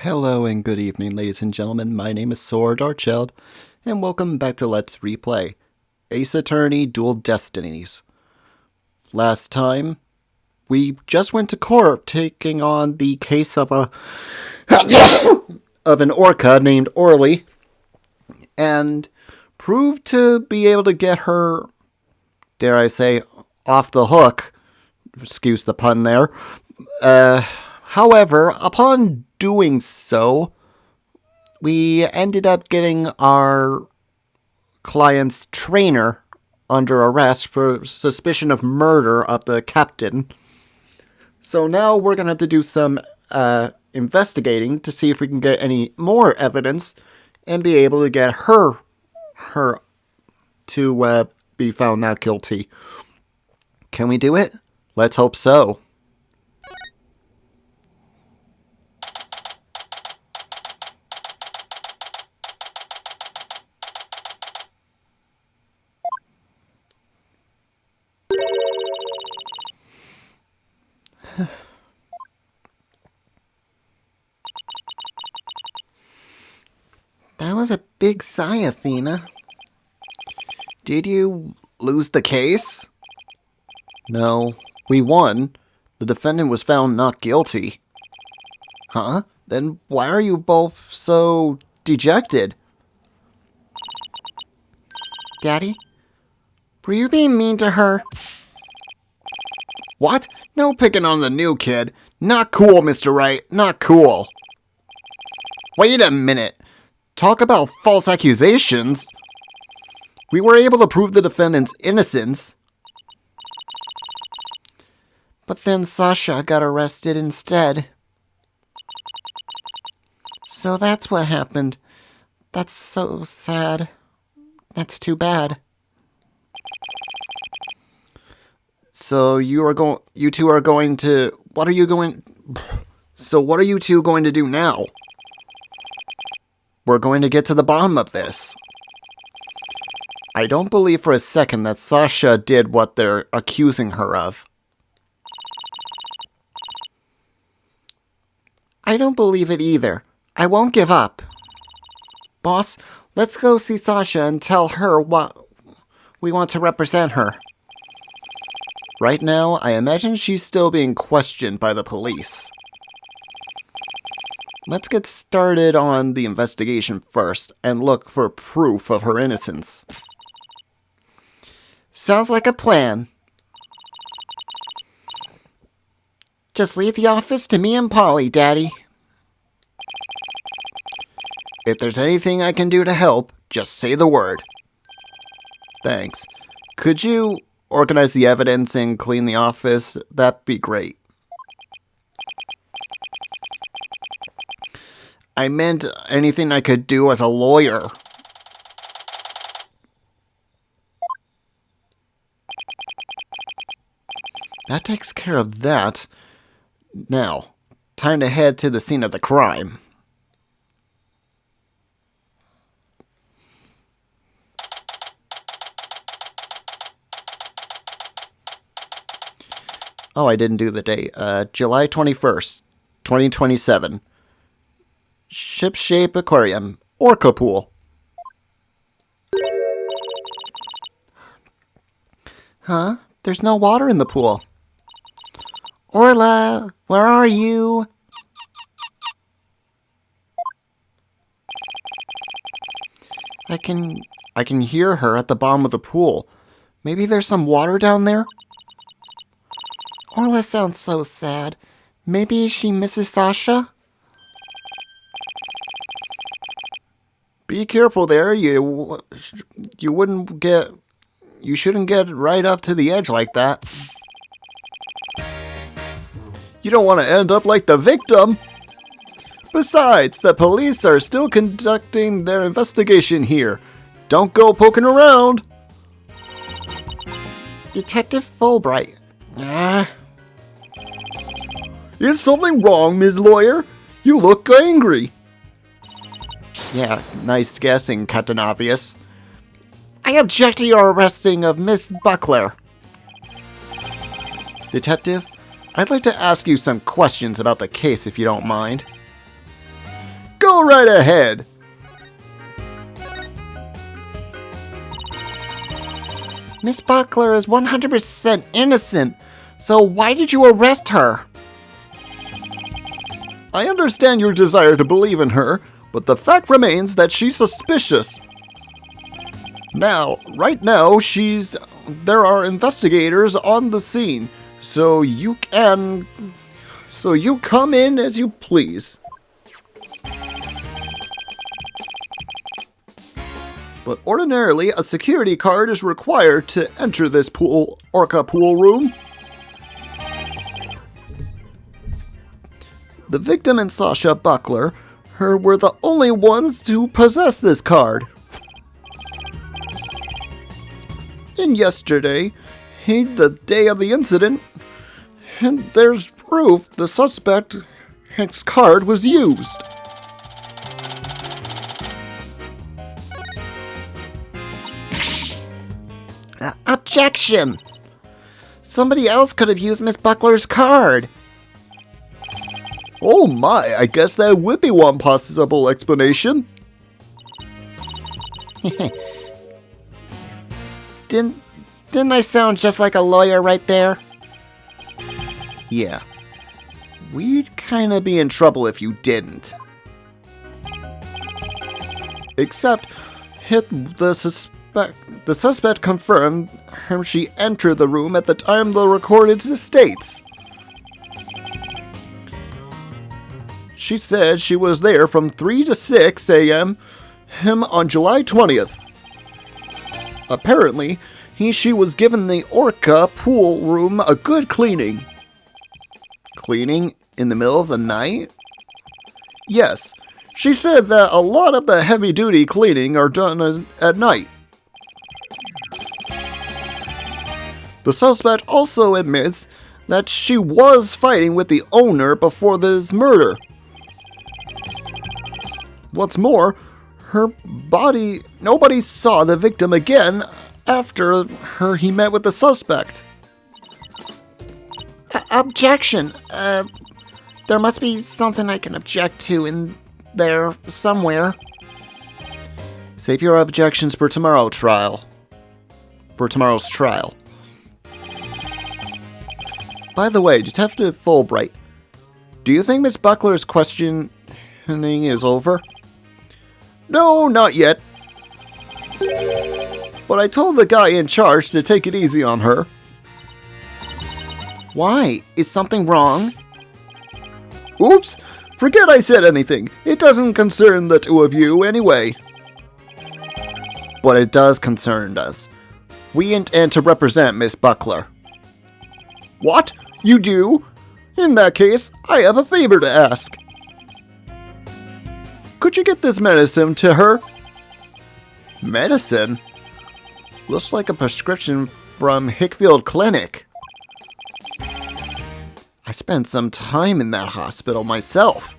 Hello and good evening, ladies and gentlemen. My name is Saur Darkchylde, and welcome back to Let's Replay Ace Attorney Dual Destinies. Last time, we just went to court taking on the case of an orca named Orly, and proved to be able to get her, dare I say, off the hook. Excuse the pun there. However, upon doing so, we ended up getting our client's trainer under arrest for suspicion of murder of the captain. So now we're going to have to do some investigating to see if we can get any more evidence and be able to get her to be found not guilty. Can we do it? Let's hope so. That was a big sigh, Athena. Did you lose the case? No, we won. The defendant was found not guilty. Huh? Then why are you both so dejected? Daddy, were you being mean to her? What? No picking on the new kid. Not cool, Mr. Wright. Not cool. Wait a minute. Talk about false accusations. We were able to prove the defendant's innocence. But then Sasha got arrested instead. So that's what happened. That's so sad. That's too bad. So you two are going to, what are you two going to do now? We're going to get to the bottom of this. I don't believe for a second that Sasha did what they're accusing her of. I don't believe it either. I won't give up. Boss, let's go see Sasha and tell her what we want to represent her. Right now, I imagine she's still being questioned by the police. Let's get started on the investigation first and look for proof of her innocence. Sounds like a plan. Just leave the office to me and Polly, Daddy. If there's anything I can do to help, just say the word. Thanks. Could you organize the evidence and clean the office? That'd be great. I meant anything I could do as a lawyer. That takes care of that. Now, time to head to the scene of the crime. Oh, I didn't do the date. July 21st, 2027. Ship-shape aquarium. Orca pool. Huh? There's no water in the pool. Orla, where are you? I can hear her at the bottom of the pool. Maybe there's some water down there? Orla sounds so sad. Maybe she misses Sasha? Be careful there. You shouldn't get right up to the edge like that. You don't want to end up like the victim. Besides, the police are still conducting their investigation here. Don't go poking around. Detective Fulbright. Is something wrong, Ms. Lawyer? You look angry. Yeah, nice guessing, Captain Obvious. I object to your arresting of Miss Buckler. Detective, I'd like to ask you some questions about the case if you don't mind. Go right ahead. Miss Buckler is 100% innocent, so why did you arrest her? I understand your desire to believe in her, but the fact remains that she's suspicious. Right now, there are investigators on the scene, so you come in as you please. But ordinarily, a security card is required to enter this orca pool room. The victim and Sasha Buckler were the only ones to possess this card. And yesterday, the day of the incident, and there's proof the suspect's card was used. Objection! Somebody else could have used Miss Buckler's card. Oh my, I guess that would be one possible explanation. Didn't I sound just like a lawyer right there? Yeah. We'd kinda be in trouble if you didn't. Except, the suspect confirmed she entered the room at the time the recorded states. She said she was there from 3 to 6 a.m. on July 20th. Apparently, she was given the orca pool room a good cleaning. Cleaning in the middle of the night? Yes, she said that a lot of the heavy-duty cleaning are done at night. The suspect also admits that she was fighting with the owner before this murder. What's more, nobody saw the victim again after he met with the suspect. Objection. There must be something I can object to in there somewhere. Save your objections for tomorrow's trial. By the way, Detective Fulbright, do you think Miss Buckler's questioning is over? No, not yet. But I told the guy in charge to take it easy on her. Why? Is something wrong? Oops! Forget I said anything. It doesn't concern the two of you anyway. But it does concern us. We intend to represent Miss Buckler. What? You do? In that case, I have a favor to ask. Could you get this medicine to her? Medicine? Looks like a prescription from Hickfield Clinic. I spent some time in that hospital myself.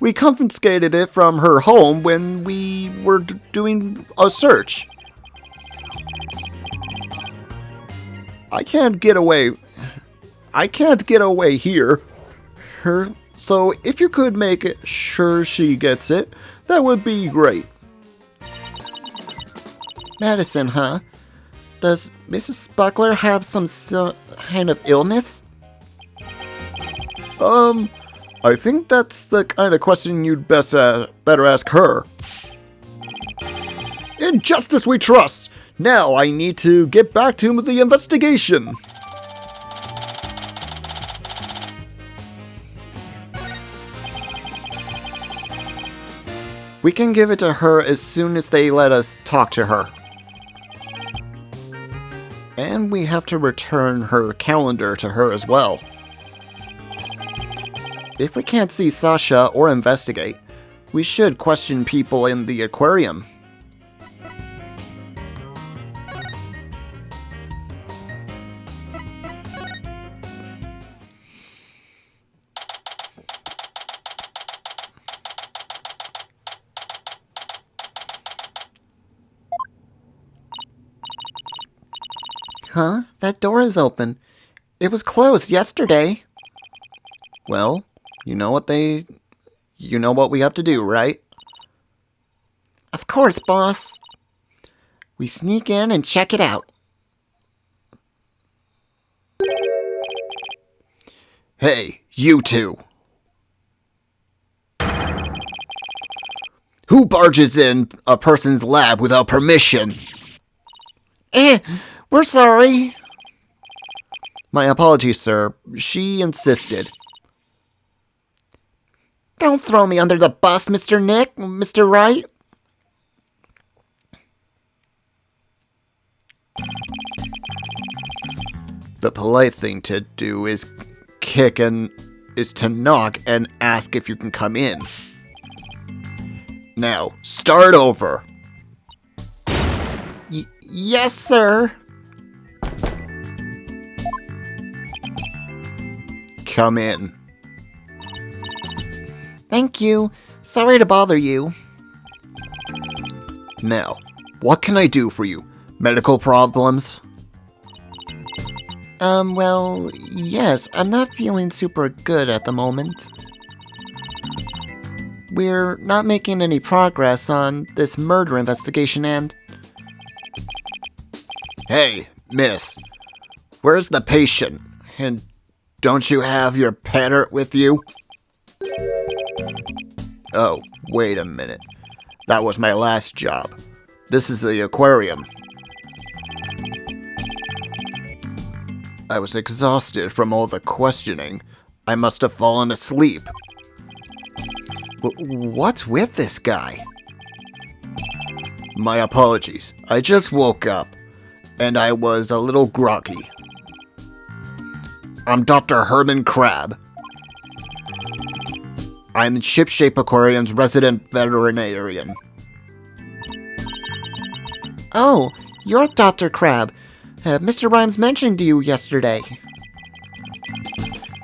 We confiscated it from her home when we were doing a search. I can't get away here. So if you could make sure she gets it, that would be great. Medicine, huh? Does Mrs. Buckler have some kind of illness? I think that's the kind of question you'd better ask her. In justice we trust! Now I need to get back to the investigation. We can give it to her as soon as they let us talk to her. And we have to return her calendar to her as well. If we can't see Sasha or investigate, we should question people in the aquarium. Huh? That door is open. It was closed yesterday. Well, You know what they... You know what we have to do, right? Of course, boss. We sneak in and check it out. Hey, you two! Who barges in a person's lab without permission? We're sorry. My apologies, sir. She insisted. Don't throw me under the bus, Mr. Nick, Mr. Wright. The polite thing to do is to knock and ask if you can come in. Now, start over. Yes, sir. Come in. Thank you. Sorry to bother you. Now, what can I do for you? Medical problems? Well, yes, I'm not feeling super good at the moment. We're not making any progress on this murder investigation and... Hey, miss. Where's the patient? And don't you have your parrot with you? Oh, wait a minute. That was my last job. This is the aquarium. I was exhausted from all the questioning. I must have fallen asleep. What's with this guy? My apologies. I just woke up, and I was a little groggy. I'm Dr. Herman Crab. I'm Shipshape Aquarium's resident veterinarian. Oh, you're Dr. Crab. Mr. Rhymes mentioned you yesterday.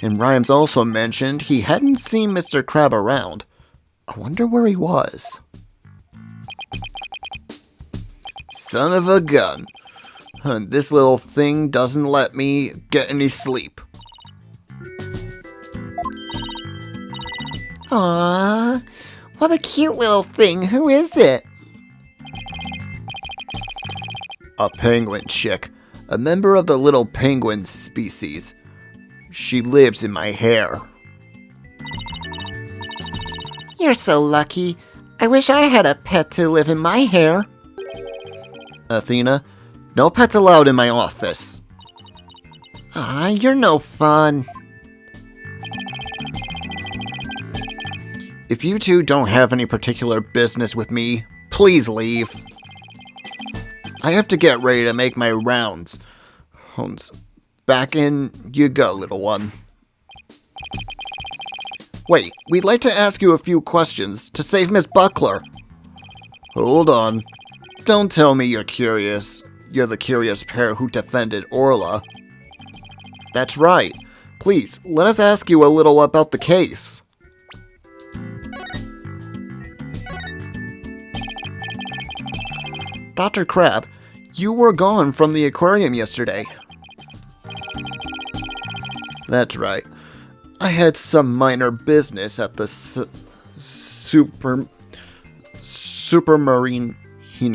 And Rhymes also mentioned he hadn't seen Mr. Crab around. I wonder where he was. Son of a gun. This little thing doesn't let me get any sleep. Aww, what a cute little thing. Who is it? A penguin chick. A member of the little penguin species. She lives in my hair. You're so lucky. I wish I had a pet to live in my hair. Athena, no pets allowed in my office. Aw, you're no fun. If you two don't have any particular business with me, please leave. I have to get ready to make my rounds. Back in you go, little one. Wait, we'd like to ask you a few questions to save Miss Buckler. Hold on. Don't tell me you're curious. You're the curious pair who defended Orla. That's right. Please, let us ask you a little about the case. Dr. Crab, you were gone from the aquarium yesterday. That's right. I had some minor business at the Supermarine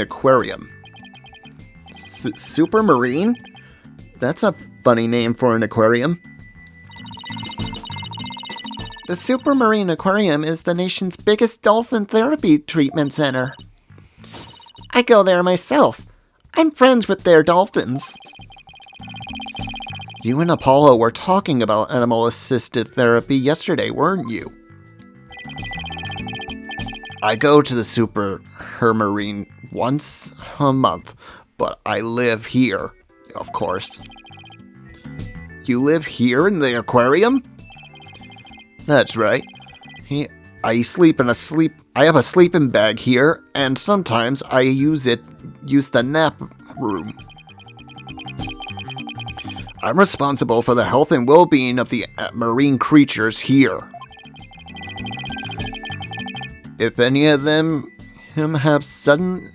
Aquarium. Supermarine? That's a funny name for an aquarium. The Supermarine Aquarium is the nation's biggest dolphin therapy treatment center. I go there myself. I'm friends with their dolphins. You and Apollo were talking about animal-assisted therapy yesterday, weren't you? I go to the Supermarine once a month, but I live here, of course. You live here in the aquarium? That's right. I have a sleeping bag here, and sometimes I use the nap room. I'm responsible for the health and well-being of the marine creatures here. If any of them have sudden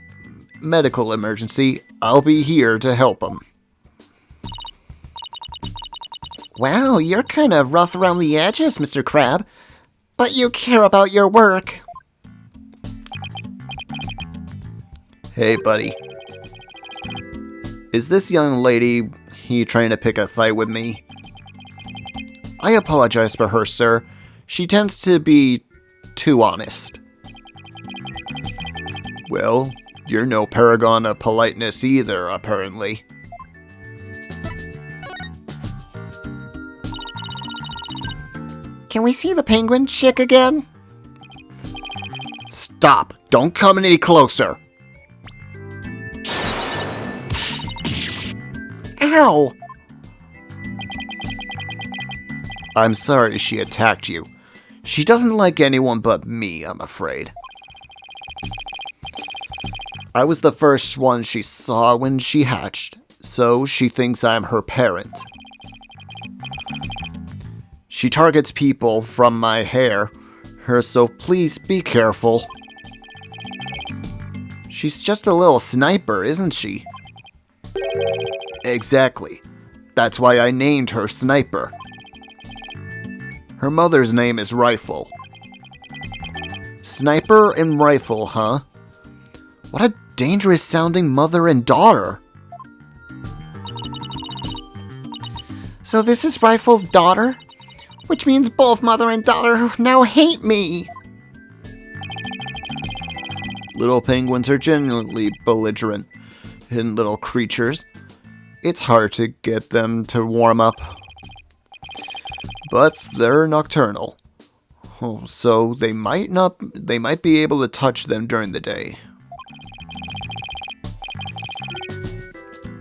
medical emergency, I'll be here to help them. Wow, you're kind of rough around the edges, Mr. Crab. But you care about your work. Hey, buddy. Is this young lady he trying to pick a fight with me? I apologize for her, sir. She tends to be too honest. Well, you're no paragon of politeness either, apparently. Can we see the penguin chick again? Stop! Don't come any closer! Ow! I'm sorry she attacked you. She doesn't like anyone but me, I'm afraid. I was the first one she saw when she hatched, so she thinks I'm her parent. She targets people from my hair, so please be careful. She's just a little sniper, isn't she? Exactly. That's why I named her Sniper. Her mother's name is Rifle. Sniper and Rifle, huh? What a dangerous sounding mother and daughter. So this is Rifle's daughter? Which means both mother and daughter now hate me. Little penguins are genuinely belligerent and little creatures. It's hard to get them to warm up. But they're nocturnal. So they might be able to touch them during the day.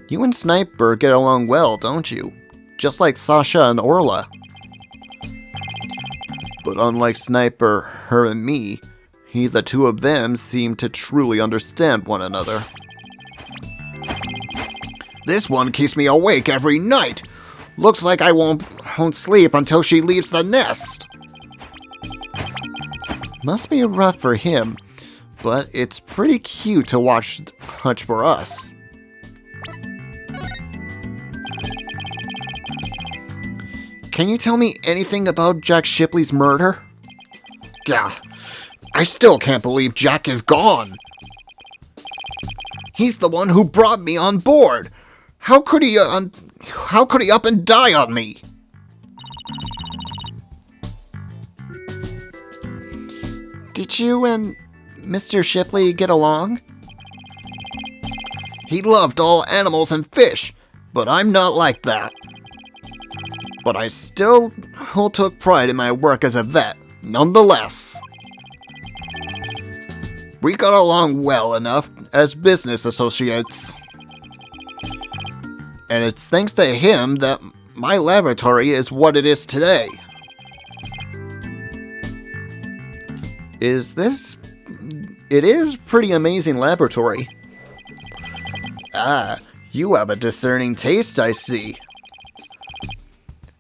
You and Sniper get along well, don't you? Just like Sasha and Orla. But unlike Sniper, her and me, the two of them seem to truly understand one another. This one keeps me awake every night. Looks like I won't sleep until she leaves the nest. Must be rough for him, but it's pretty cute to watch for us. Can you tell me anything about Jack Shipley's murder? Yeah, I still can't believe Jack is gone. He's the one who brought me on board. How could he up and die on me? Did you and Mr. Shipley get along? He loved all animals and fish, but I'm not like that. But I still took pride in my work as a vet, nonetheless. We got along well enough as business associates. And it's thanks to him that my laboratory is what it is today. It is pretty amazing laboratory. Ah, you have a discerning taste, I see.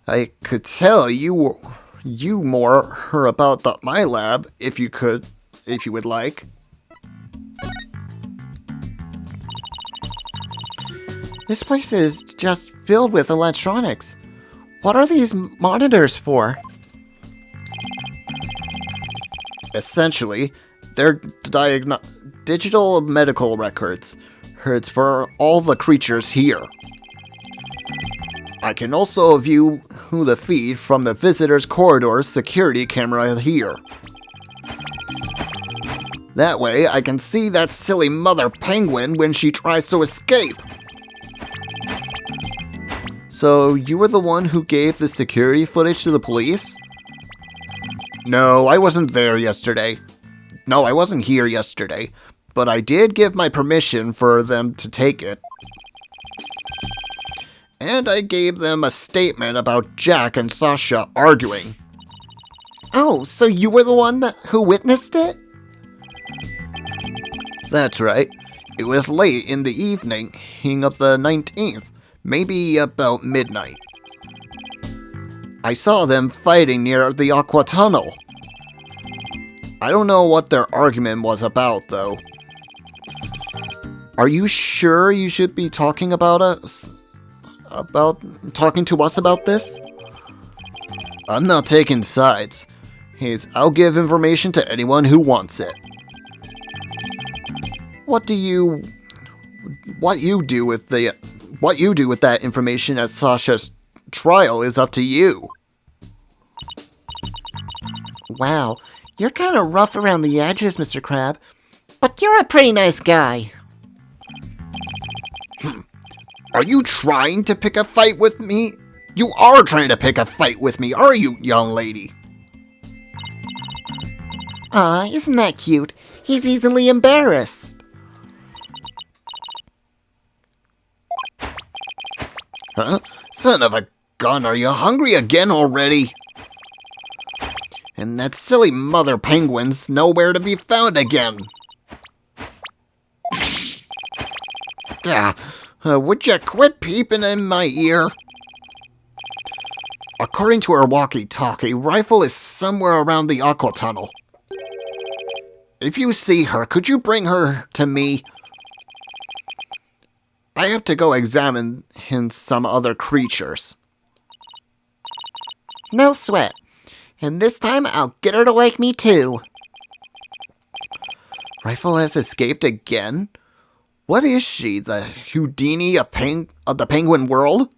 I could tell you more about my lab if you would like. This place is just filled with electronics. What are these monitors for? Essentially, they're digital medical records. It's for all the creatures here. I can also view the feed from the visitor's corridor's security camera here. That way, I can see that silly mother penguin when she tries to escape. So, you were the one who gave the security footage to the police? No, I wasn't there yesterday. No, I wasn't here yesterday. But I did give my permission for them to take it. And I gave them a statement about Jack and Sasha arguing. Oh, so you were the one who witnessed it? That's right. It was late in the evening of the 19th, maybe about midnight. I saw them fighting near the Aqua Tunnel. I don't know what their argument was about, though. Are you sure you should be talking to us about this? I'm not taking sides. I'll give information to anyone who wants it. What you do with that information at Sasha's trial is up to you. Wow, you're kind of rough around the edges, Mr. Crab. But you're a pretty nice guy. Are you trying to pick a fight with me? You are trying to pick a fight with me, are you, young lady? Aw, isn't that cute? He's easily embarrassed. Huh? Son of a gun, are you hungry again already? And that silly mother penguin's nowhere to be found again. Yeah, would you quit peeping in my ear? According to her walkie-talkie, Rifle is somewhere around the aqua tunnel. If you see her, could you bring her to me? I have to go examine some other creatures. No sweat. And this time I'll get her to like me too. Rifle has escaped again? What is she, the Houdini of the penguin world?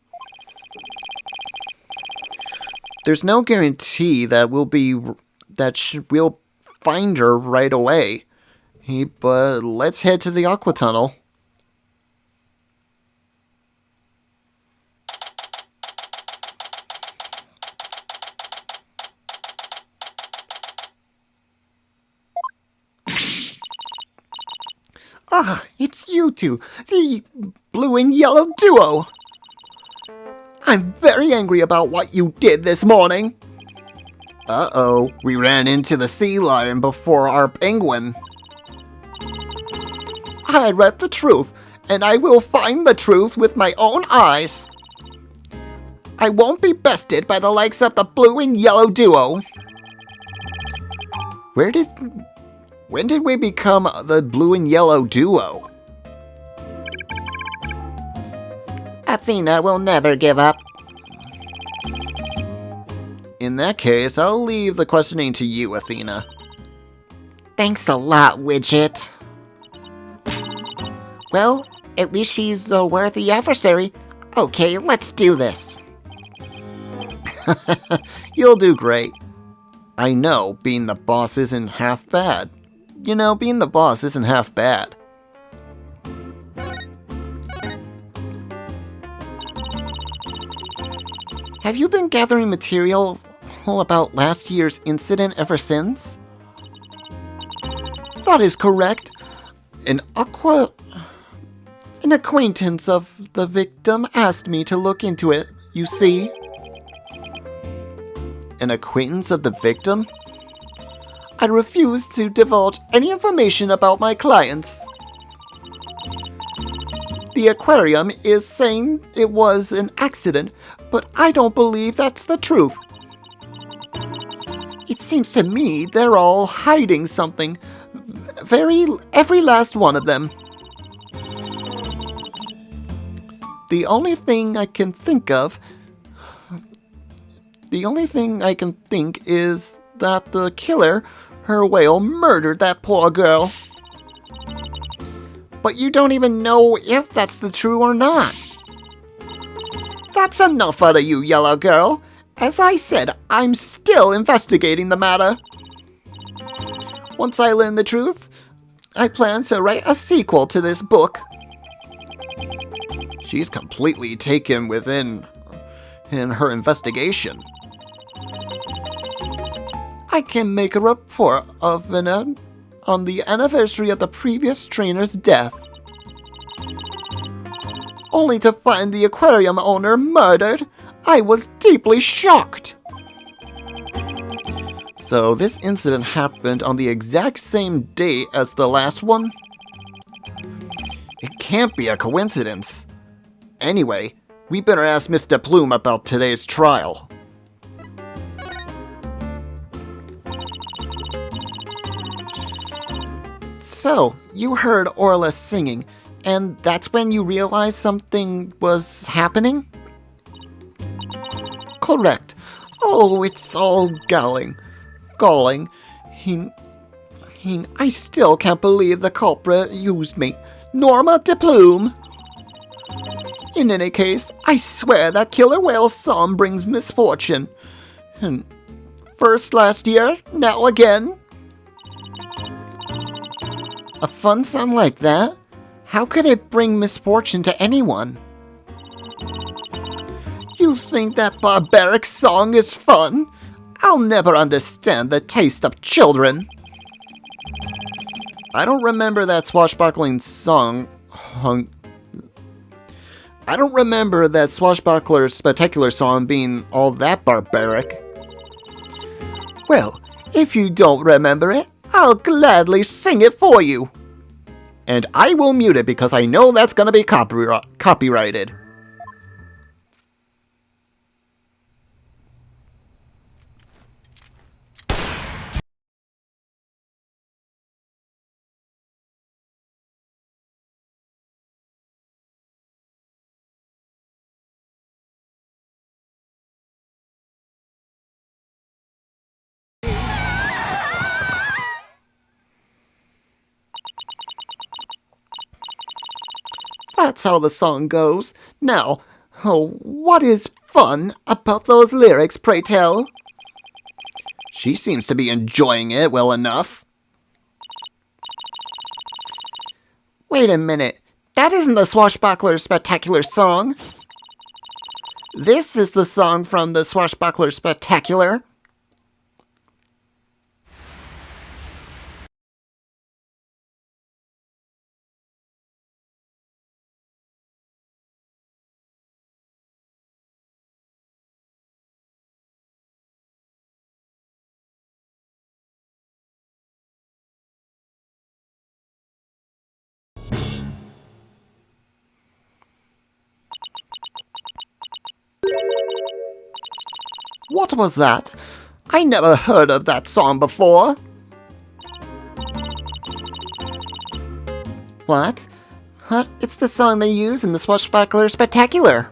There's no guarantee that we'll find her right away. But let's head to the aqua tunnel. Ah, it's you two, the blue and yellow duo. I'm very angry about what you did this morning. Uh-oh, we ran into the sea lion before our penguin. I read the truth, and I will find the truth with my own eyes. I won't be bested by the likes of the blue and yellow duo. When did we become the blue and yellow duo? Athena will never give up. In that case, I'll leave the questioning to you, Athena. Thanks a lot, Widget. Well, at least she's a worthy adversary. Okay, let's do this. You'll do great. I know, being the boss isn't half bad. You know, being the boss isn't half bad. Have you been gathering material about last year's incident ever since? That is correct. An acquaintance of the victim asked me to look into it, you see. An acquaintance of the victim? I refuse to divulge any information about my clients. The aquarium is saying it was an accident, but I don't believe that's the truth. It seems to me they're all hiding something. Every last one of them. The only thing I can think is that the killer, her whale, murdered that poor girl. But you don't even know if that's the true or not. That's enough out of you, yellow girl. As I said, I'm still investigating the matter. Once I learn the truth, I plan to write a sequel to this book. She's completely taken within her investigation. I can make a report on the anniversary of the previous trainer's death. Only to find the aquarium owner murdered. I was deeply shocked. So this incident happened on the exact same date as the last one? It can't be a coincidence. Anyway, we better ask Mr. Plume about today's trial. So, you heard Orla singing, and that's when you realized something was happening? Correct. Oh, it's all galling. galling. I still can't believe the culprit used me. Norma de Plume. In any case, I swear that killer whale's song brings misfortune. And first last year, now again. A fun song like that? How could it bring misfortune to anyone? You think that barbaric song is fun? I'll never understand the taste of children. I don't remember that swashbuckling song. I don't remember that swashbuckler spectacular song being all that barbaric. Well, if you don't remember it, I'll gladly sing it for you. And I will mute it because I know that's gonna be copyrighted. That's how the song goes. Now, what is fun about those lyrics, pray tell? She seems to be enjoying it well enough. Wait a minute. That isn't the Swashbuckler Spectacular song. This is the song from the Swashbuckler Spectacular. What was that? I never heard of that song before. What? Huh? It's the song they use in the Swashbuckler Spectacular.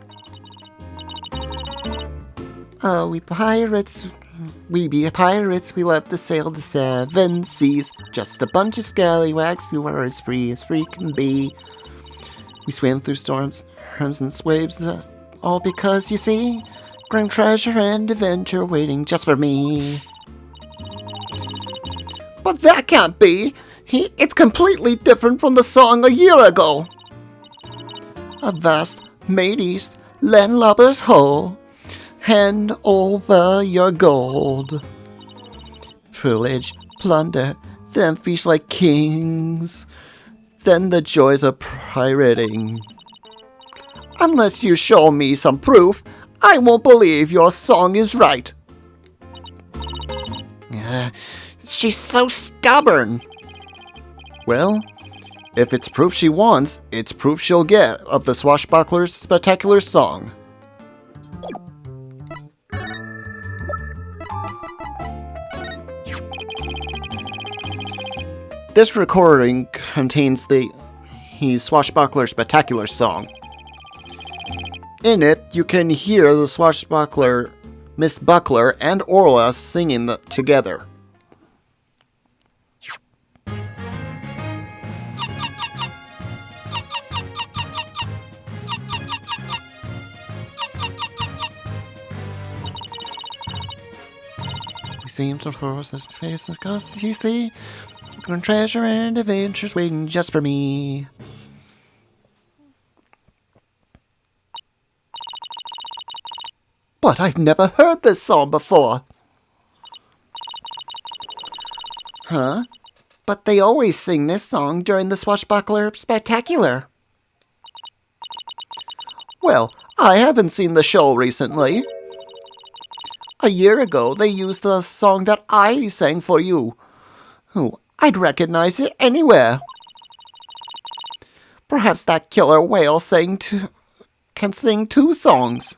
Oh, we be pirates, we love to sail the seven seas. Just a bunch of scallywags who are as free can be. We swam through storms, herms and waves, all because, you see, grand treasure and adventure waiting just for me. But that can't be! It's completely different from the song a year ago. A vast, made east, landlubbers ho, hand over your gold. Pillage, plunder, then feast like kings, then the joys of pirating. Unless you show me some proof, I won't believe your song is right. She's so stubborn. Well, if it's proof she wants, it's proof she'll get of the Swashbuckler's Spectacular song. This recording contains the Swashbuckler Spectacular song. In it, you can hear the Swashbuckler, Miss Buckler, and Orla singing together. We seem to cross this space because you see, treasure and adventures waiting just for me. But I've never heard this song before. Huh? But they always sing this song during the Swashbuckler Spectacular. Well, I haven't seen the show recently. A year ago, they used the song that I sang for you. Oh, I'd recognize it anywhere. Perhaps that killer whale can sing two songs.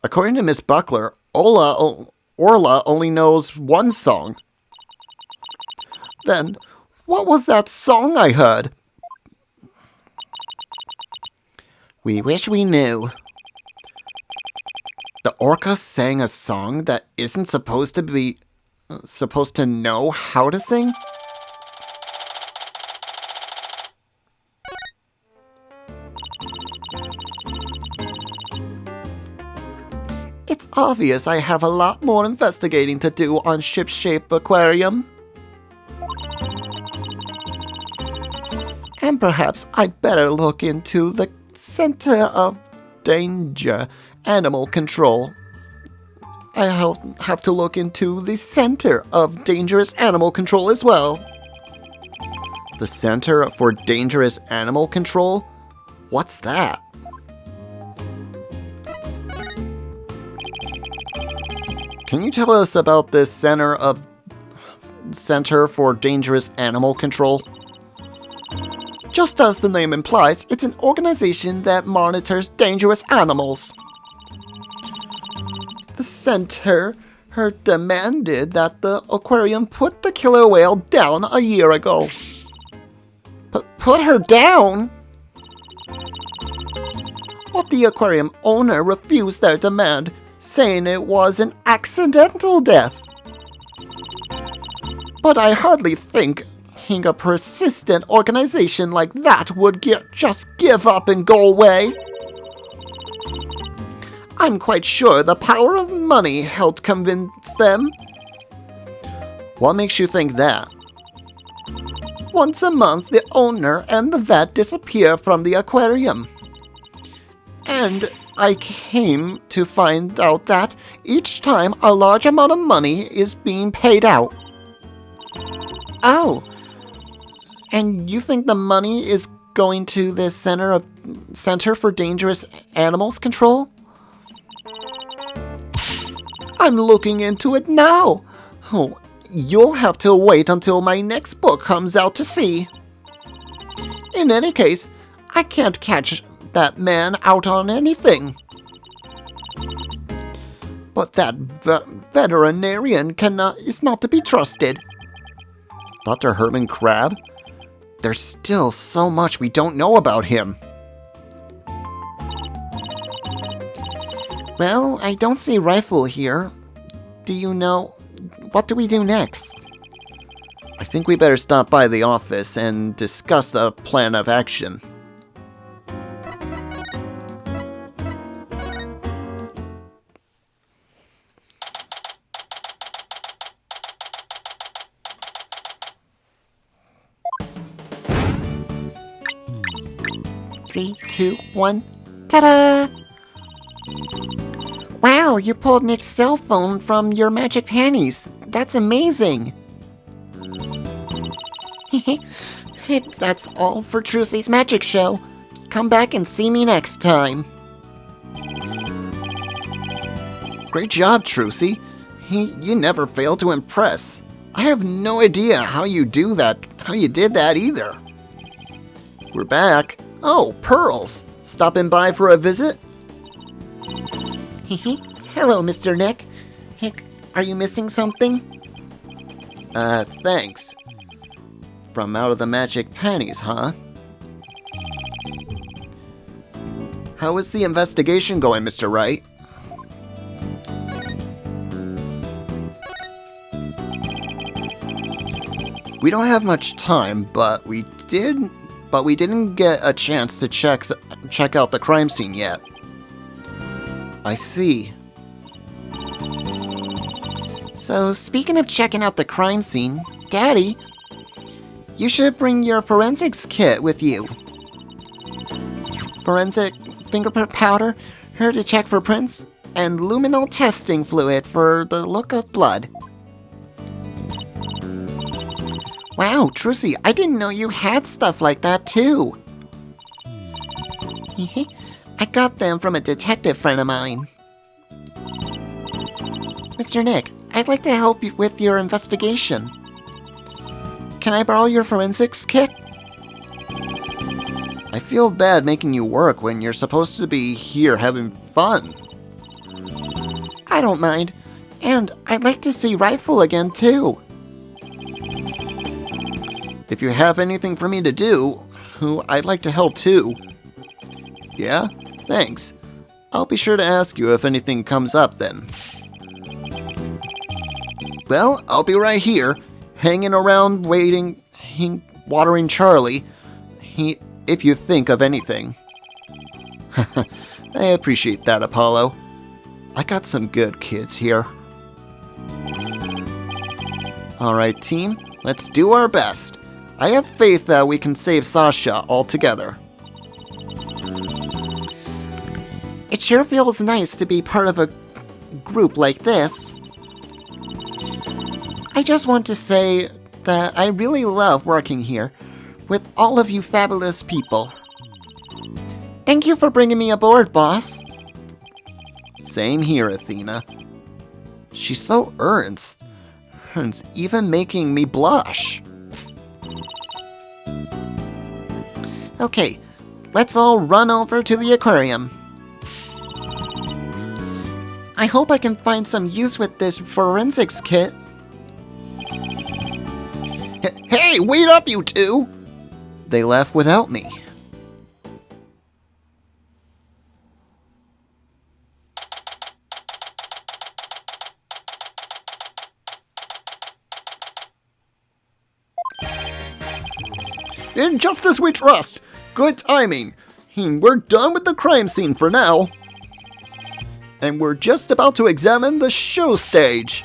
According to Miss Buckler, Orla only knows one song. Then, what was that song I heard? We wish we knew. The orca sang a song that isn't supposed to be supposed to know how to sing? It's obvious I have a lot more investigating to do on Ship-Shape Aquarium. And perhaps I'd better look into the Center of Danger Animal Control. I have to look into the Center of Dangerous Animal Control as well. The Center for Dangerous Animal Control? What's that? Can you tell us about this Center for Dangerous Animal Control? Just as the name implies, it's an organization that monitors dangerous animals. The center demanded that the aquarium put the killer whale down a year ago. Put her down? But the aquarium owner refused their demand, saying it was an accidental death. But I hardly think a persistent organization like that would just give up and go away. I'm quite sure the power of money helped convince them. What makes you think that? Once a month, the owner and the vet disappear from the aquarium. And I came to find out that each time a large amount of money is being paid out. Oh, and you think the money is going to the Center for Dangerous Animals Control? I'm looking into it now. Oh, you'll have to wait until my next book comes out to see. In any case, I can't catch that man out on anything. But that veterinarian is not to be trusted. Dr. Herman Crab? There's still so much we don't know about him. Well, I don't see Rifle here. Do you know? What do we do next? I think we better stop by the office and discuss the plan of action. Three, two, one. Ta-da! Wow, you pulled Nick's cell phone from your magic panties. That's amazing. That's all for Trucy's magic show. Come back and see me next time. Great job, Trucy. You never fail to impress. I have no idea how you did that either. We're back. Oh, Pearls. Stopping by for a visit? Hello, Mr. Nick. Are you missing something? Thanks. From out of the magic panties, huh? How is the investigation going, Mr. Wright? We don't have much time, but we didn't get a chance to check out the crime scene yet. I see. So, speaking of checking out the crime scene, Daddy, you should bring your forensics kit with you. Forensic fingerprint powder, here to check for prints, and luminol testing fluid for the look of blood. Wow, Trucy, I didn't know you had stuff like that too. I got them from a detective friend of mine. Mr. Nick, I'd like to help you with your investigation. Can I borrow your forensics kit? I feel bad making you work when you're supposed to be here having fun. I don't mind. And I'd like to see Rifle again too. If you have anything for me to do, I'd like to help too. Yeah? Thanks. I'll be sure to ask you if anything comes up then. Well, I'll be right here, hanging around waiting, watering Charlie, if you think of anything. I appreciate that, Apollo. I got some good kids here. Alright, team, let's do our best. I have faith that we can save Sasha all together. It sure feels nice to be part of a group like this. I just want to say that I really love working here with all of you fabulous people. Thank you for bringing me aboard, boss. Same here, Athena. She's so earnest, and even making me blush. Okay, let's all run over to the aquarium. I hope I can find some use with this forensics kit. Hey, wait up, you two! They left without me. In justice we trust! Good timing! We're done with the crime scene for now. And we're just about to examine the show stage.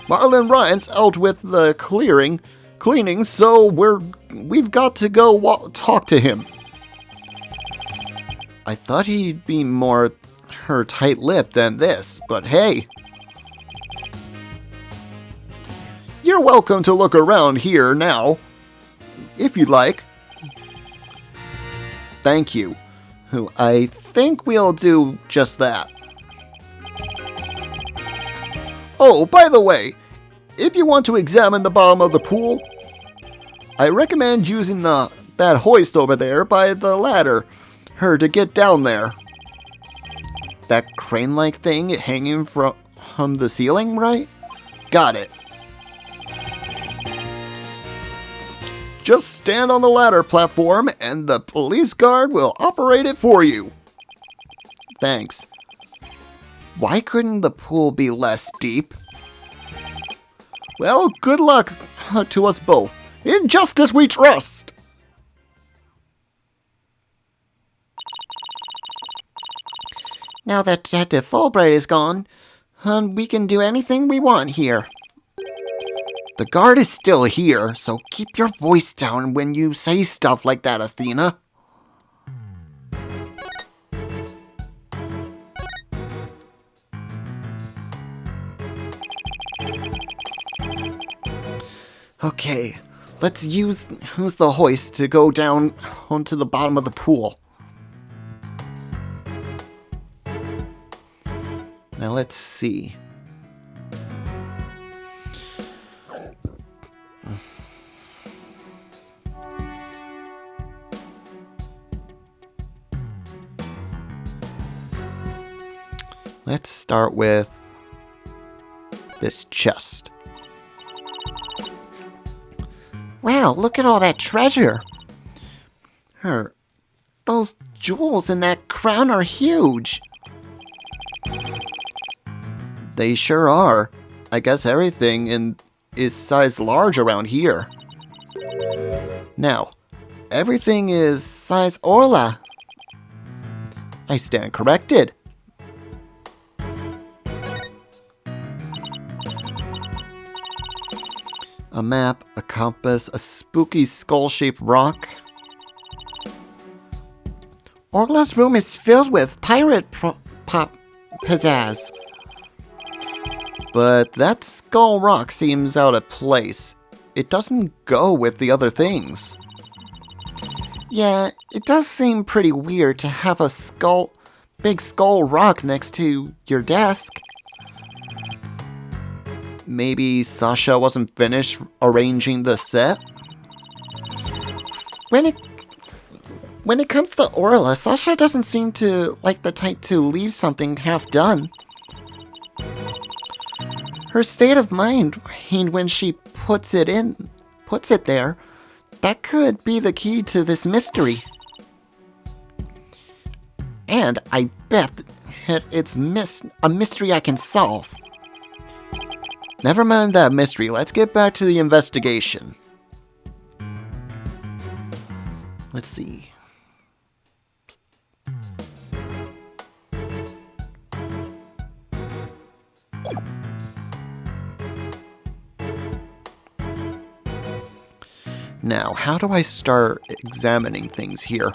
Marlon Ryan's out with the cleaning, so we've got to go talk to him. I thought he'd be more her tight-lipped than this, but hey. You're welcome to look around here now, if you'd like. Thank you. I think we'll do just that. Oh, by the way, if you want to examine the bottom of the pool, I recommend using that hoist over there by the ladder, to get down there. That crane-like thing hanging from the ceiling, right? Got it. Just stand on the ladder platform and the police guard will operate it for you. Thanks. Why couldn't the pool be less deep? Well, good luck to us both. In justice we trust! Now that Detective Fulbright is gone, we can do anything we want here. The guard is still here, so keep your voice down when you say stuff like that, Athena. Okay, let's use the hoist to go down onto the bottom of the pool. Now let's see. Let's start with this chest. Wow, look at all that treasure. Those jewels in that crown are huge. They sure are. I guess everything is size large around here. Now, everything is size Orla. I stand corrected. A map, a compass, a spooky skull-shaped rock. Orla's room is filled with pirate pop pizzazz. But that skull rock seems out of place. It doesn't go with the other things. Yeah, it does seem pretty weird to have a big skull rock next to your desk. Maybe Sasha wasn't finished arranging the set? When it comes to Orla, Sasha doesn't seem to like the type to leave something half done. Her state of mind when she puts it there, that could be the key to this mystery. And I bet it's a mystery I can solve. Never mind that mystery. Let's get back to the investigation. Let's see. Now, how do I start examining things here?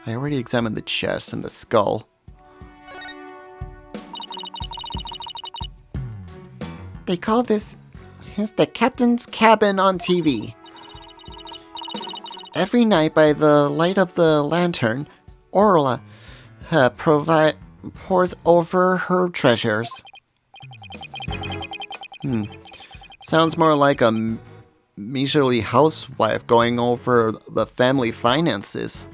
I already examined the chest and the skull. They call this the captain's cabin on TV. Every night by the light of the lantern, Orla pours over her treasures. Sounds more like a measurely housewife going over the family finances.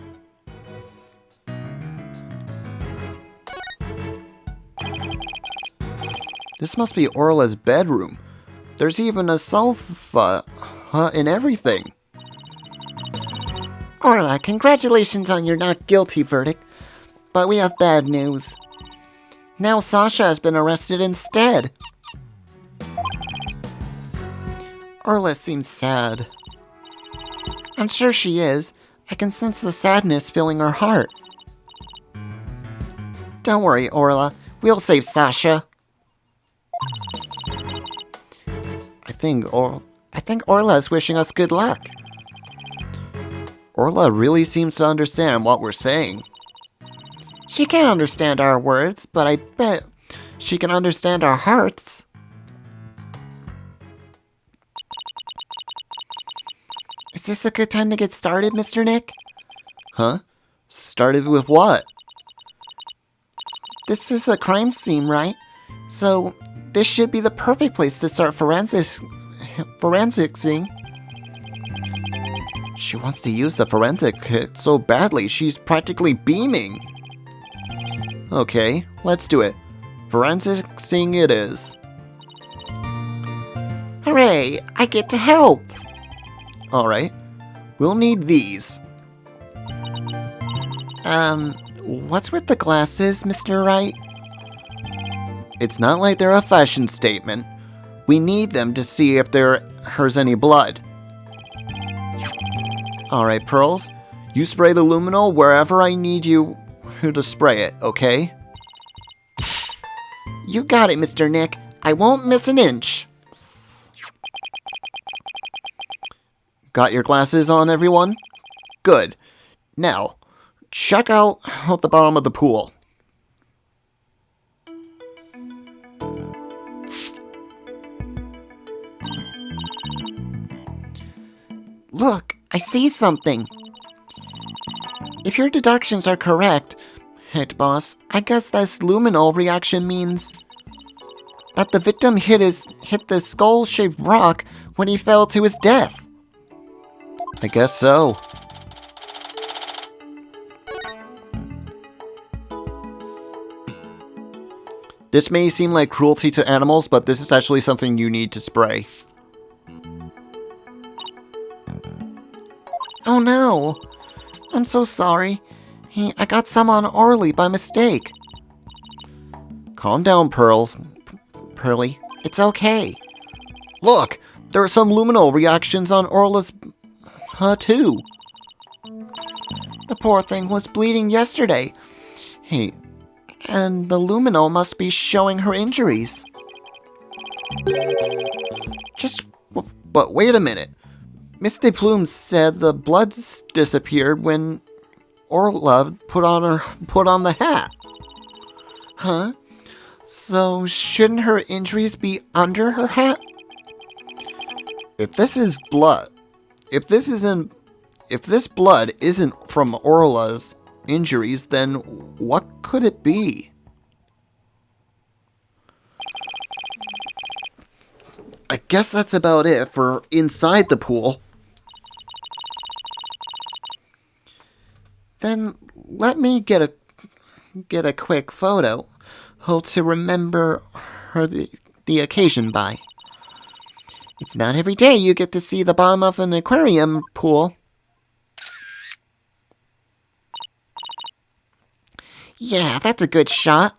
This must be Orla's bedroom. There's even a sofa and everything. Orla, congratulations on your not guilty verdict. But we have bad news. Now Sasha has been arrested instead. Orla seems sad. I'm sure she is. I can sense the sadness filling her heart. Don't worry, Orla. We'll save Sasha. I think Orla is wishing us good luck. Orla really seems to understand what we're saying. She can't understand our words, but I bet she can understand our hearts. Is this a good time to get started, Mr. Nick? Huh? Started with what? This is a crime scene, right? So this should be the perfect place to start forensicsing. She wants to use the forensic kit so badly, she's practically beaming. Okay, let's do it. Forensicsing it is. Hooray! I get to help! Alright, we'll need these. What's with the glasses, Mr. Wright? It's not like they're a fashion statement. We need them to see if there's any blood. Alright, Pearls. You spray the luminol wherever I need you to spray it, okay? You got it, Mr. Nick. I won't miss an inch. Got your glasses on, everyone? Good. Now, check out the bottom of the pool. Look, I see something. If your deductions are correct, Head Boss, I guess this luminol reaction means that the victim hit the skull-shaped rock when he fell to his death. I guess so. This may seem like cruelty to animals, but this is actually something you need to spray. Oh no! I'm so sorry. I got some on Orly by mistake. Calm down, Pearly. It's okay. Look! There are some luminol reactions on Orla's too. The poor thing was bleeding yesterday. And the luminol must be showing her injuries. But wait a minute. Miss De Plume said the blood disappeared when Orla put on the hat. Huh? So shouldn't her injuries be under her hat? If this blood isn't from Orla's injuries, then what could it be? I guess that's about it for inside the pool. Then let me get a quick photo to remember the occasion by. It's not every day you get to see the bottom of an aquarium pool. Yeah, that's a good shot.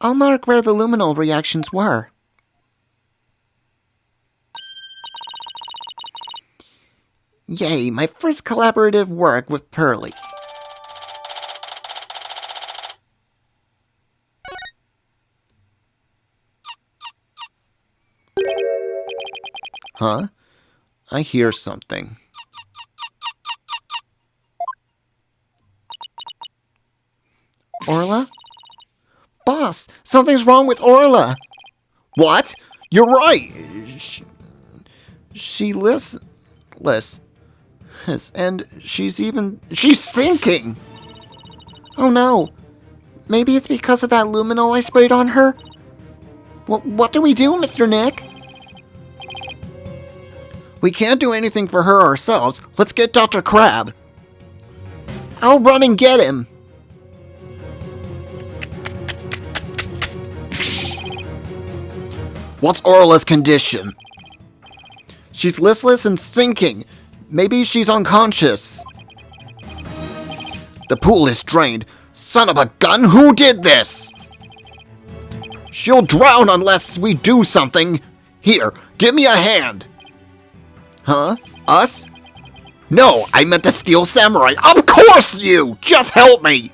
I'll mark where the luminal reactions were. Yay, my first collaborative work with Pearly. Huh? I hear something. Orla? Boss, something's wrong with Orla. What? You're right! She listless. And she's sinking! Oh no. Maybe it's because of that luminol I sprayed on her? What do we do, Mr. Nick? We can't do anything for her ourselves. Let's get Dr. Crab. I'll run and get him. What's Orla's condition? She's listless and sinking. Maybe she's unconscious. The pool is drained. Son of a gun, who did this? She'll drown unless we do something. Here, give me a hand. Huh? Us? No, I meant the Steel Samurai. Of course you! Just help me!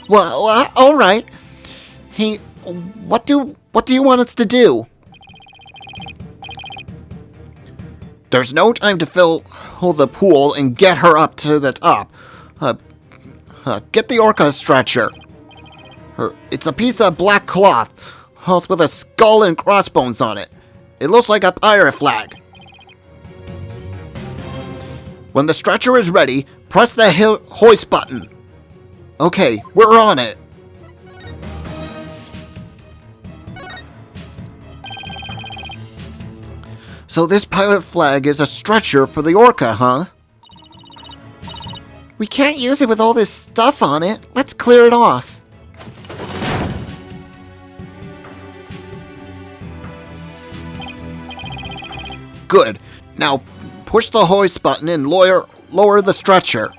Well, all right. Hey, what do you want us to do? There's no time to fill the pool and get her up to the top. Get the orca stretcher. It's a piece of black cloth with a skull and crossbones on it. It looks like a pirate flag. When the stretcher is ready, press the hoist button. Okay, we're on it. So this pirate flag is a stretcher for the orca, huh? We can't use it with all this stuff on it. Let's clear it off. Good. Now push the hoist button and lower the stretcher.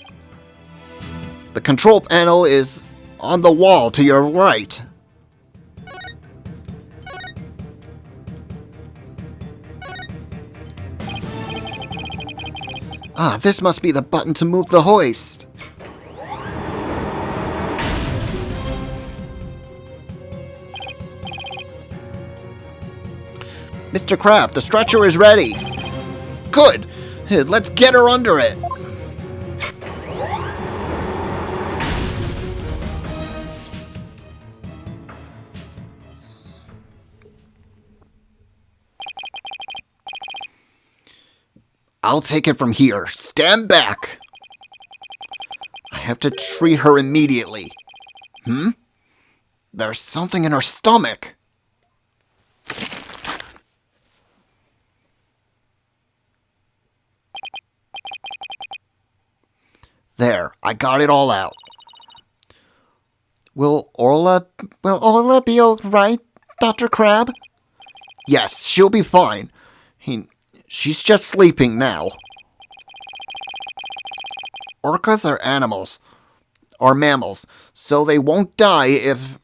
The control panel is on the wall to your right. Ah, this must be the button to move the hoist. Mr. Crab, the stretcher is ready. Good. Let's get her under it. I'll take it from here. Stand back. I have to treat her immediately. There's something in her stomach. There, I got it all out. Will Orla be all right, Dr. Crab? Yes, she'll be fine. She's just sleeping now. Orcas are mammals, so they won't die if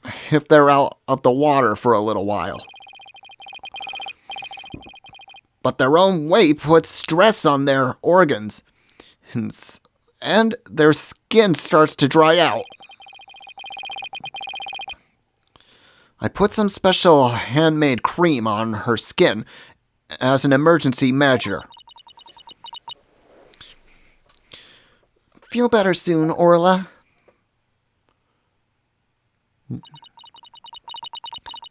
they're out of the water for a little while. But their own weight puts stress on their organs, and their skin starts to dry out. I put some special handmade cream on her skin as an emergency measure. Feel better soon, Orla.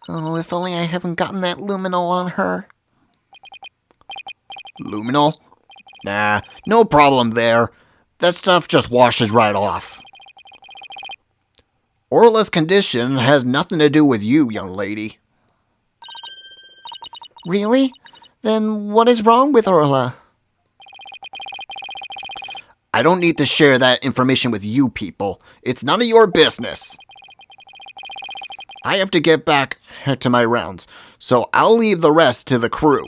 Oh, if only I haven't gotten that luminol on her. Luminol? Nah, no problem there. That stuff just washes right off. Orla's condition has nothing to do with you, young lady. Really? Then what is wrong with Orla? I don't need to share that information with you people. It's none of your business. I have to get back to my rounds, so I'll leave the rest to the crew.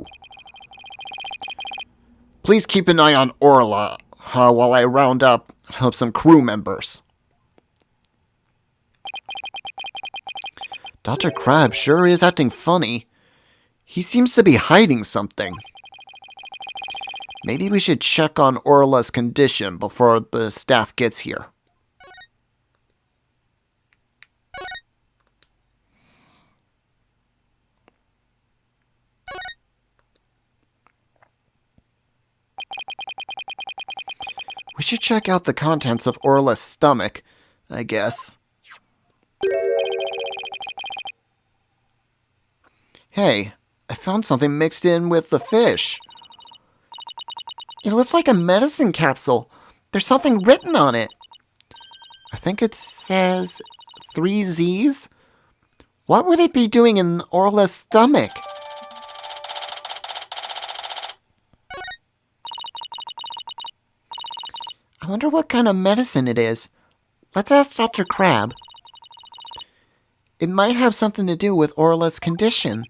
Please keep an eye on Orla while I round up some crew members. Dr. Crab sure is acting funny. He seems to be hiding something. Maybe we should check on Orla's condition before the staff gets here. We should check out the contents of Orla's stomach, I guess. Hey, I found something mixed in with the fish. It looks like a medicine capsule. There's something written on it. I think it says 3 Z's? What would it be doing in Orla's stomach? I wonder what kind of medicine it is. Let's ask Dr. Crab. It might have something to do with Orla's condition.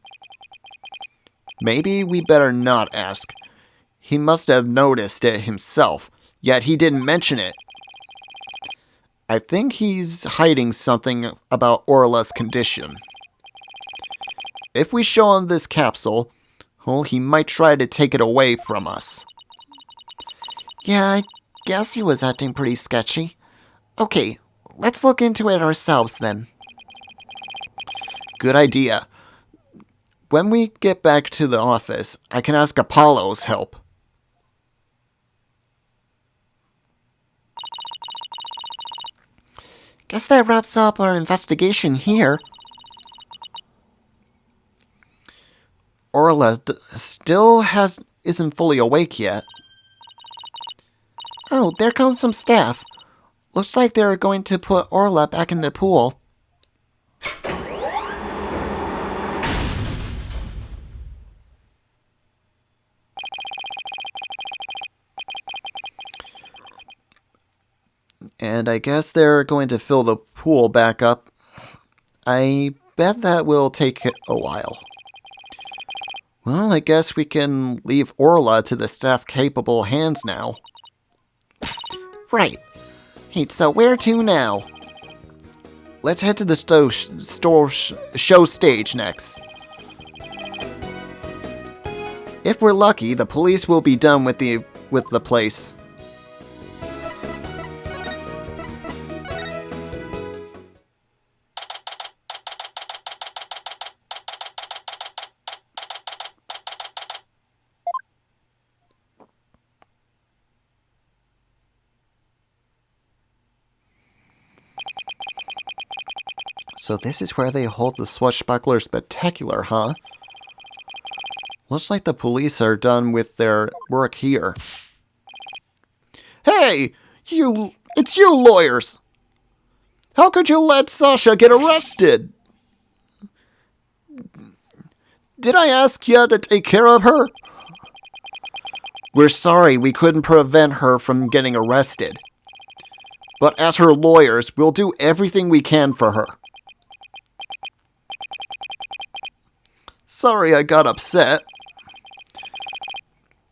Maybe we better not ask. He must have noticed it himself, yet he didn't mention it. I think he's hiding something about Orla's condition. If we show him this capsule, well, he might try to take it away from us. Yeah, I guess he was acting pretty sketchy. Okay, let's look into it ourselves then. Good idea. When we get back to the office, I can ask Apollo's help. Guess that wraps up our investigation here. Orla still isn't fully awake yet. Oh, there comes some staff. Looks like they're going to put Orla back in the pool. And I guess they're going to fill the pool back up. I bet that will take a while. Well, I guess we can leave Orla to the staff-capable hands now. Right. Hey, so where to now? Let's head to the show stage next. If we're lucky, the police will be done with the place. So this is where they hold the Swashbuckler Spectacular, huh? Looks like the police are done with their work here. Hey! It's you lawyers! How could you let Sasha get arrested? Did I ask you to take care of her? We're sorry we couldn't prevent her from getting arrested. But as her lawyers, we'll do everything we can for her. Sorry I got upset.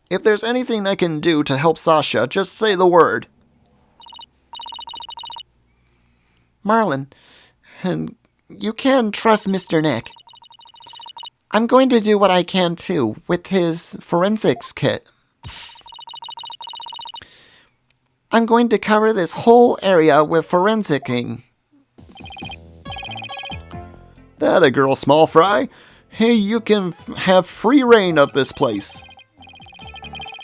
If there's anything I can do to help Sasha, just say the word. Marlin, and you can trust Mr. Nick. I'm going to do what I can too, with his forensics kit. I'm going to cover this whole area with forensicing. That a girl, small fry. Hey, you can have free reign of this place.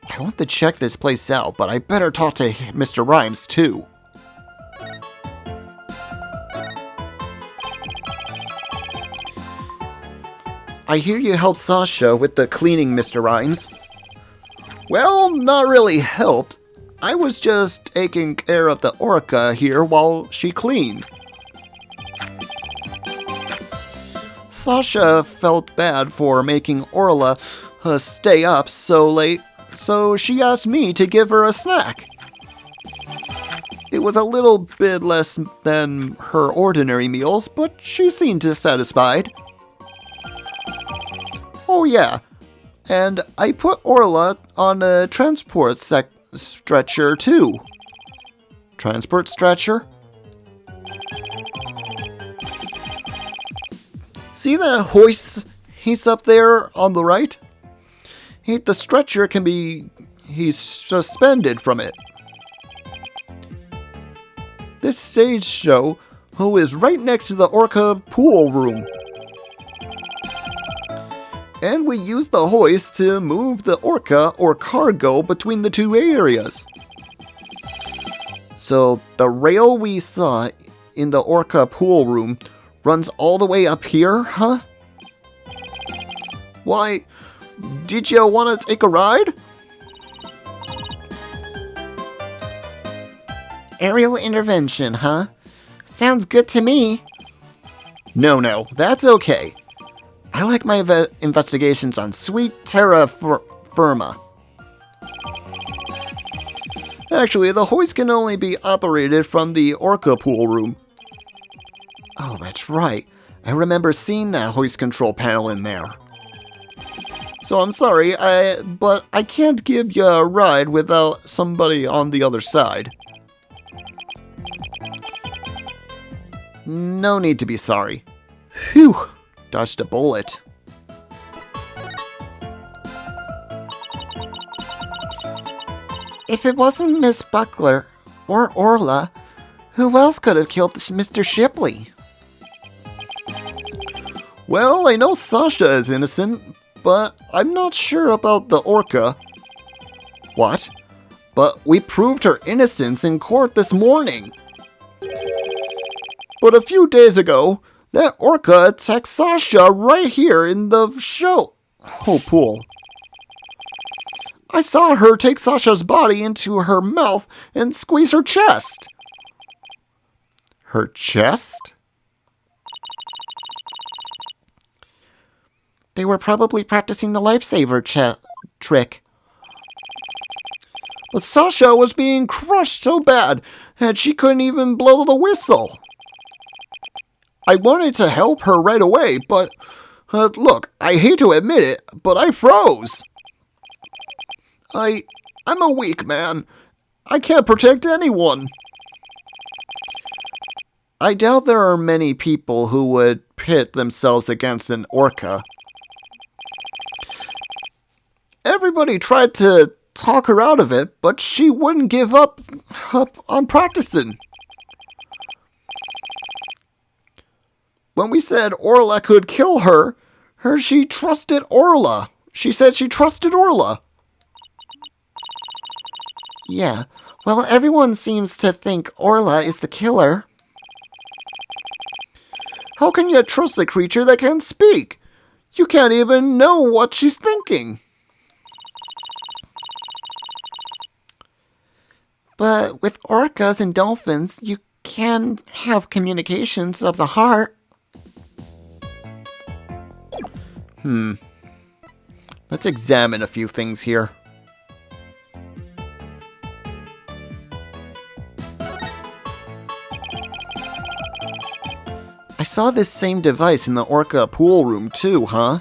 I want to check this place out, but I better talk to Mr. Rhymes too. I hear you helped Sasha with the cleaning, Mr. Rhymes. Well, not really helped. I was just taking care of the orca here while she cleaned. Sasha felt bad for making Orla stay up so late, so she asked me to give her a snack. It was a little bit less than her ordinary meals, but she seemed satisfied. Oh yeah, and I put Orla on a transport stretcher too. Transport stretcher? See that hoist he's up there on the right? The stretcher can be... he's suspended from it. This stage show is right next to the Orca pool room. And we use the hoist to move the Orca or cargo between the two areas. So the rail we saw in the Orca pool room runs all the way up here, huh? Why, did you want to take a ride? Aerial intervention, huh? Sounds good to me. No, that's okay. I like my investigations on sweet terra firma. Actually, the hoist can only be operated from the Orca pool room. Oh, that's right. I remember seeing that hoist control panel in there. So I'm sorry, but I can't give you a ride without somebody on the other side. No need to be sorry. Phew, dodged a bullet. If it wasn't Miss Buckler or Orla, who else could have killed Mr. Shipley? Well, I know Sasha is innocent, but I'm not sure about the Orca. What? But we proved her innocence in court this morning. But a few days ago, that Orca attacked Sasha right here in the pool. I saw her take Sasha's body into her mouth and squeeze her chest. Her chest? They were probably practicing the lifesaver trick. But Sasha was being crushed so bad that she couldn't even blow the whistle. I wanted to help her right away, but look, I hate to admit it, but I froze. I'm a weak man. I can't protect anyone. I doubt there are many people who would pit themselves against an Orca. Everybody tried to talk her out of it, but she wouldn't give up on practicing. When we said Orla could kill her, she trusted Orla. She said she trusted Orla. Yeah, well, everyone seems to think Orla is the killer. How can you trust a creature that can't speak? You can't even know what she's thinking. But with orcas and dolphins, you can have communications of the heart. Let's examine a few things here. I saw this same device in the Orca pool room too, huh?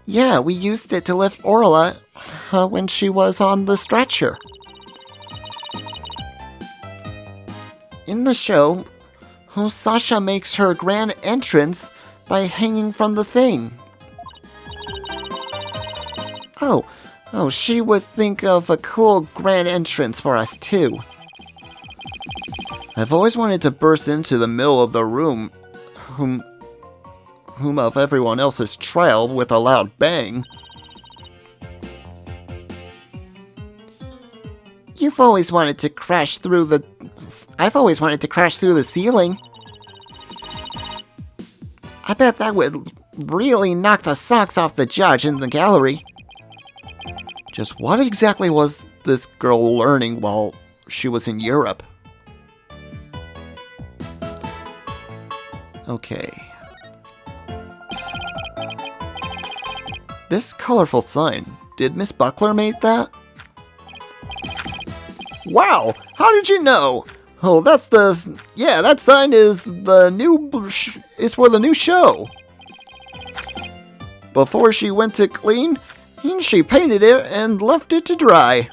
Yeah, we used it to lift Orla when she was on the stretcher. In the show, Sasha makes her grand entrance by hanging from the thing. Oh, she would think of a cool grand entrance for us too. I've always wanted to burst into the middle of the room, whom of everyone else's trial with a loud bang. I've always wanted to crash through the ceiling. I bet that would really knock the socks off the judge in the gallery. Just what exactly was this girl learning while she was in Europe? Okay. This colorful sign, did Miss Buckler make that? Wow, how did you know? Oh, that's the... Yeah, that sign is the new... is for the new show. Before she went to clean, she painted it and left it to dry.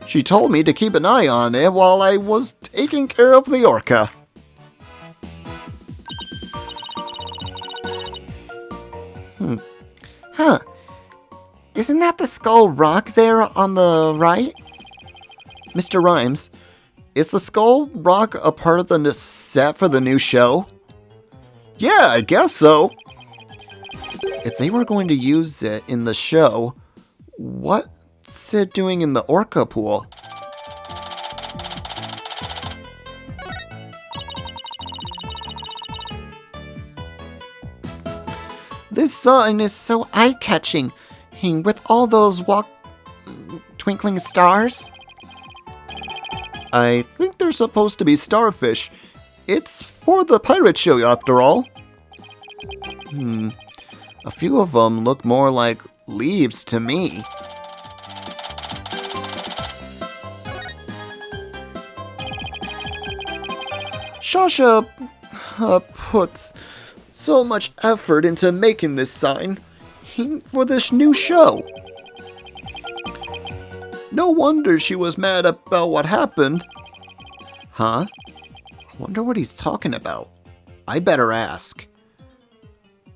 She told me to keep an eye on it while I was taking care of the orca. Huh. Isn't that the skull rock there on the right? Mr. Rhymes, is the skull rock a part of the set for the new show? Yeah, I guess so. If they were going to use it in the show, what's it doing in the orca pool? This sign is so eye-catching, with all those twinkling stars. I think they're supposed to be starfish. It's for the pirate show after all. A few of them look more like leaves to me. Sasha puts so much effort into making this sign for this new show. No wonder she was mad about what happened. Huh? I wonder what he's talking about. I better ask.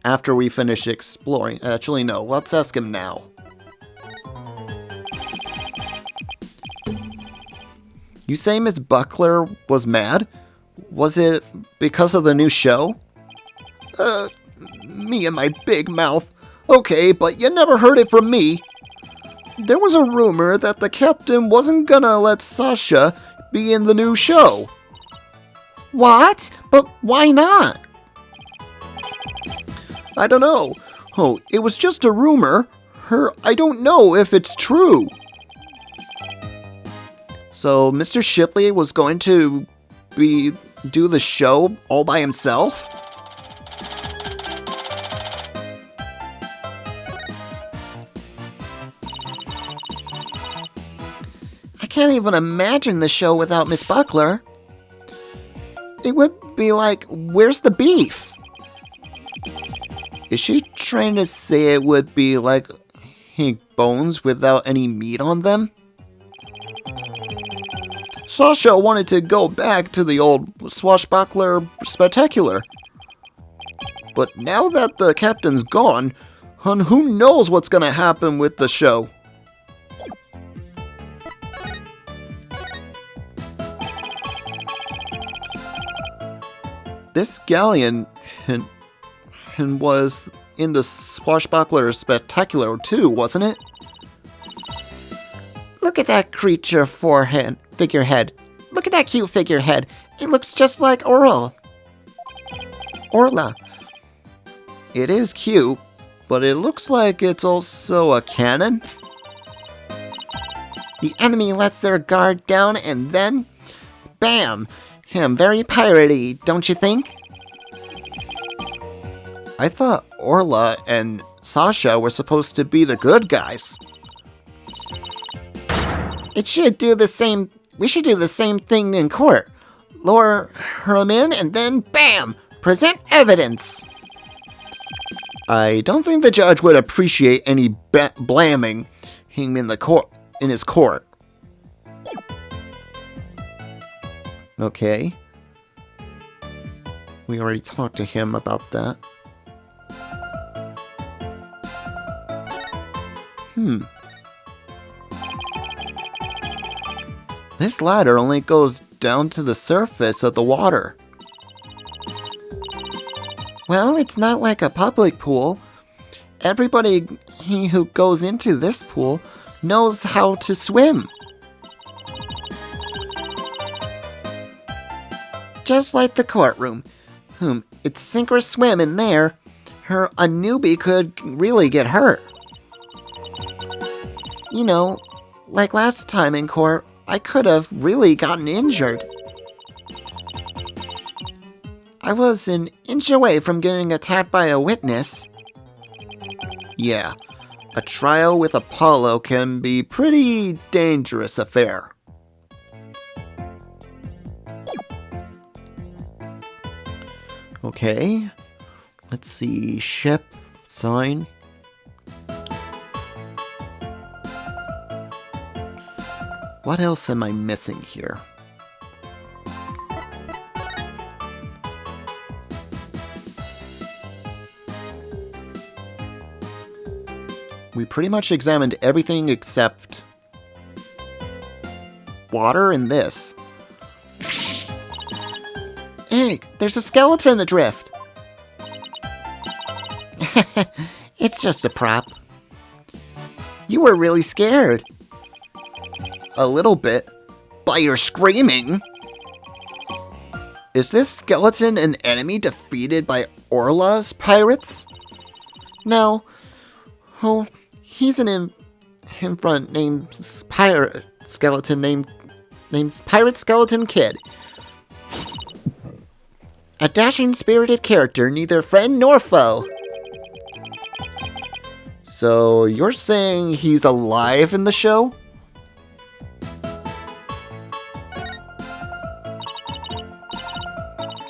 After we finish exploring. Actually, no. Let's ask him now. You say Miss Buckler was mad? Was it because of the new show? Me and my big mouth. Okay, but you never heard it from me. There was a rumor that the captain wasn't gonna let Sasha be in the new show. What? But why not? I don't know. Oh, it was just a rumor. I don't know if it's true. So Mr. Shipley was going to do the show all by himself? I can't even imagine the show without Miss Buckler. It would be like, where's the beef? Is she trying to say it would be like bones without any meat on them? Sasha wanted to go back to the old swashbuckler spectacular. But now that the captain's gone, who knows what's gonna happen with the show? This galleon was in the swashbuckler spectacular too, wasn't it? Look at that creature figurehead. Look at that cute figurehead. It looks just like Orla. It is cute, but it looks like it's also a cannon. The enemy lets their guard down and then, bam! Very piratey, don't you think? I thought Orla and Sasha were supposed to be the good guys. We should do the same thing in court. Lure her in and then bam! Present evidence. I don't think the judge would appreciate any blaming him in his court. Okay. We already talked to him about that. This ladder only goes down to the surface of the water. Well, it's not like a public pool. Everybody who goes into this pool knows how to swim. Just like the courtroom. It's sink or swim in there. A newbie could really get hurt. You know, like last time in court, I could have really gotten injured. I was an inch away from getting attacked by a witness. Yeah, A trial with Apollo can be pretty dangerous affair. Okay, let's see, ship, sign. What else am I missing here? We pretty much examined everything except water and this. Hey, there's a skeleton adrift. It's just a prop. You were really scared. A little bit. By your screaming. Is this skeleton an enemy defeated by Orla's pirates? No. Oh, he's an infront named Pirate Skeleton named Pirate Skeleton Kid. A dashing, spirited character, neither friend nor foe. So you're saying he's alive in the show?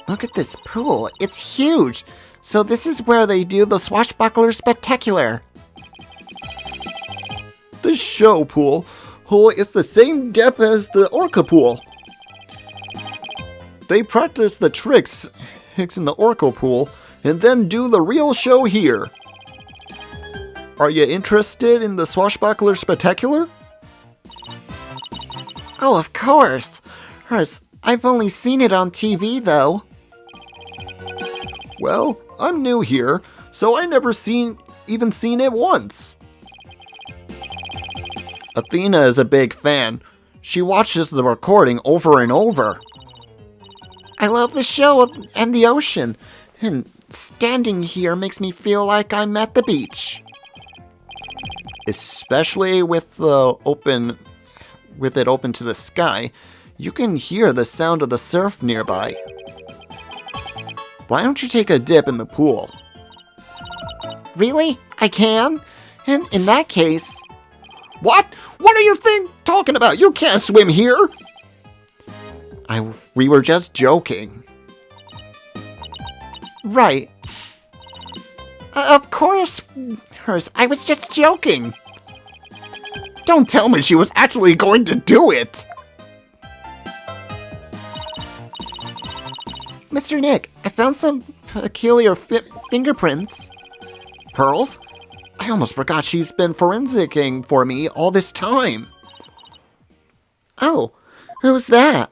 Look at this pool. It's huge. So this is where they do the Swashbuckler Spectacular. The show pool is the same depth as the Orca pool. They practice the tricks in the Orca pool and then do the real show here. Are you interested in the Swashbuckler Spectacular? Oh, of course. I've only seen it on TV, though. Well, I'm new here, so I never even seen it once. Athena is a big fan. She watches the recording over and over. I love the show and the ocean, and standing here makes me feel like I'm at the beach. Especially with it open to the sky, you can hear the sound of the surf nearby. Why don't you take a dip in the pool? Really? I can? And in that case... What? What are you talking about? You can't swim here! We were just joking. Right. Of course, I was just joking. Don't tell me she was actually going to do it! Mr. Nick, I found some peculiar fingerprints. Pearls? I almost forgot she's been forensicing for me all this time. Oh, who's that?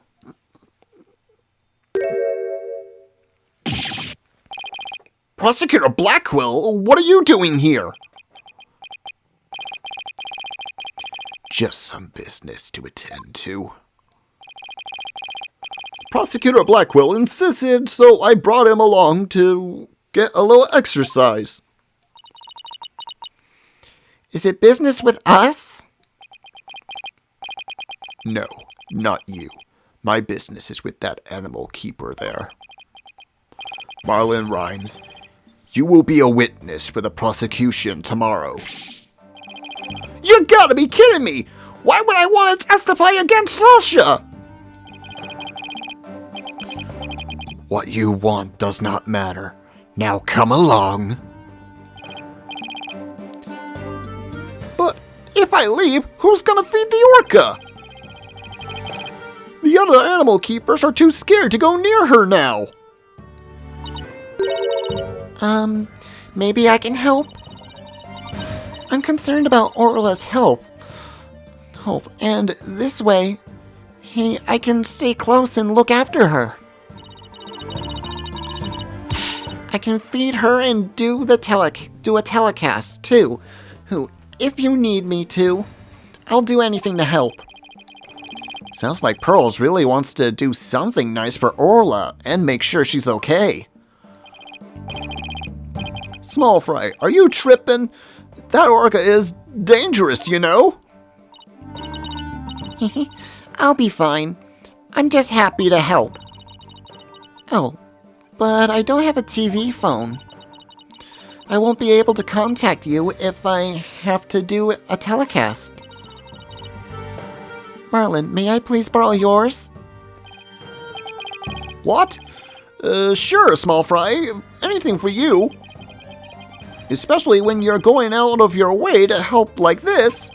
Prosecutor Blackwell, what are you doing here? Just some business to attend to. Prosecutor Blackwell insisted, so I brought him along to get a little exercise. Is it business with us? No, not you. My business is with that animal keeper there. Marlon Rhymes, you will be a witness for the prosecution tomorrow. You gotta be kidding me! Why would I want to testify against Sasha? What you want does not matter. Now come along. But if I leave, who's gonna feed the orca? The other animal keepers are too scared to go near her now. Maybe I can help? I'm concerned about Orla's health, and this way, I can stay close and look after her. I can feed her and do a telecast too. If you need me to, I'll do anything to help. Sounds like Pearls really wants to do something nice for Orla and make sure she's okay. Small Fry, are you tripping? That orca is dangerous, you know? I'll be fine. I'm just happy to help. Oh, but I don't have a TV phone. I won't be able to contact you if I have to do a telecast. Marlin, may I please borrow yours? What? Sure, small fry. Anything for you. Especially when you're going out of your way to help like this.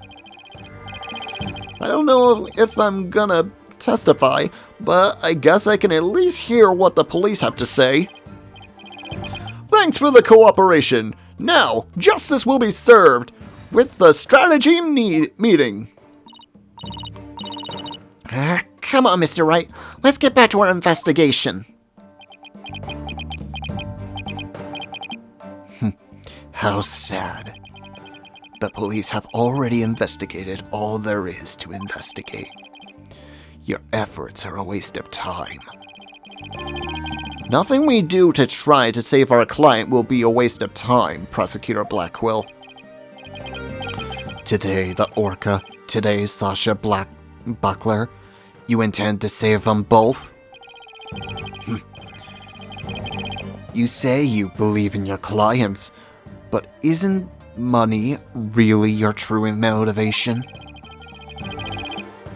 I don't know if I'm gonna testify, but I guess I can at least hear what the police have to say. Thanks for the cooperation. Now, justice will be served with the strategy meeting. Come on, Mr. Wright. Let's get back to our investigation. How sad. The police have already investigated all there is to investigate. Your efforts are a waste of time. Nothing we do to try to save our client will be a waste of time, Prosecutor Blackquill. Today, the Orca. Today, Sasha Buckler. You intend to save them both? You say you believe in your clients, but isn't money really your true motivation?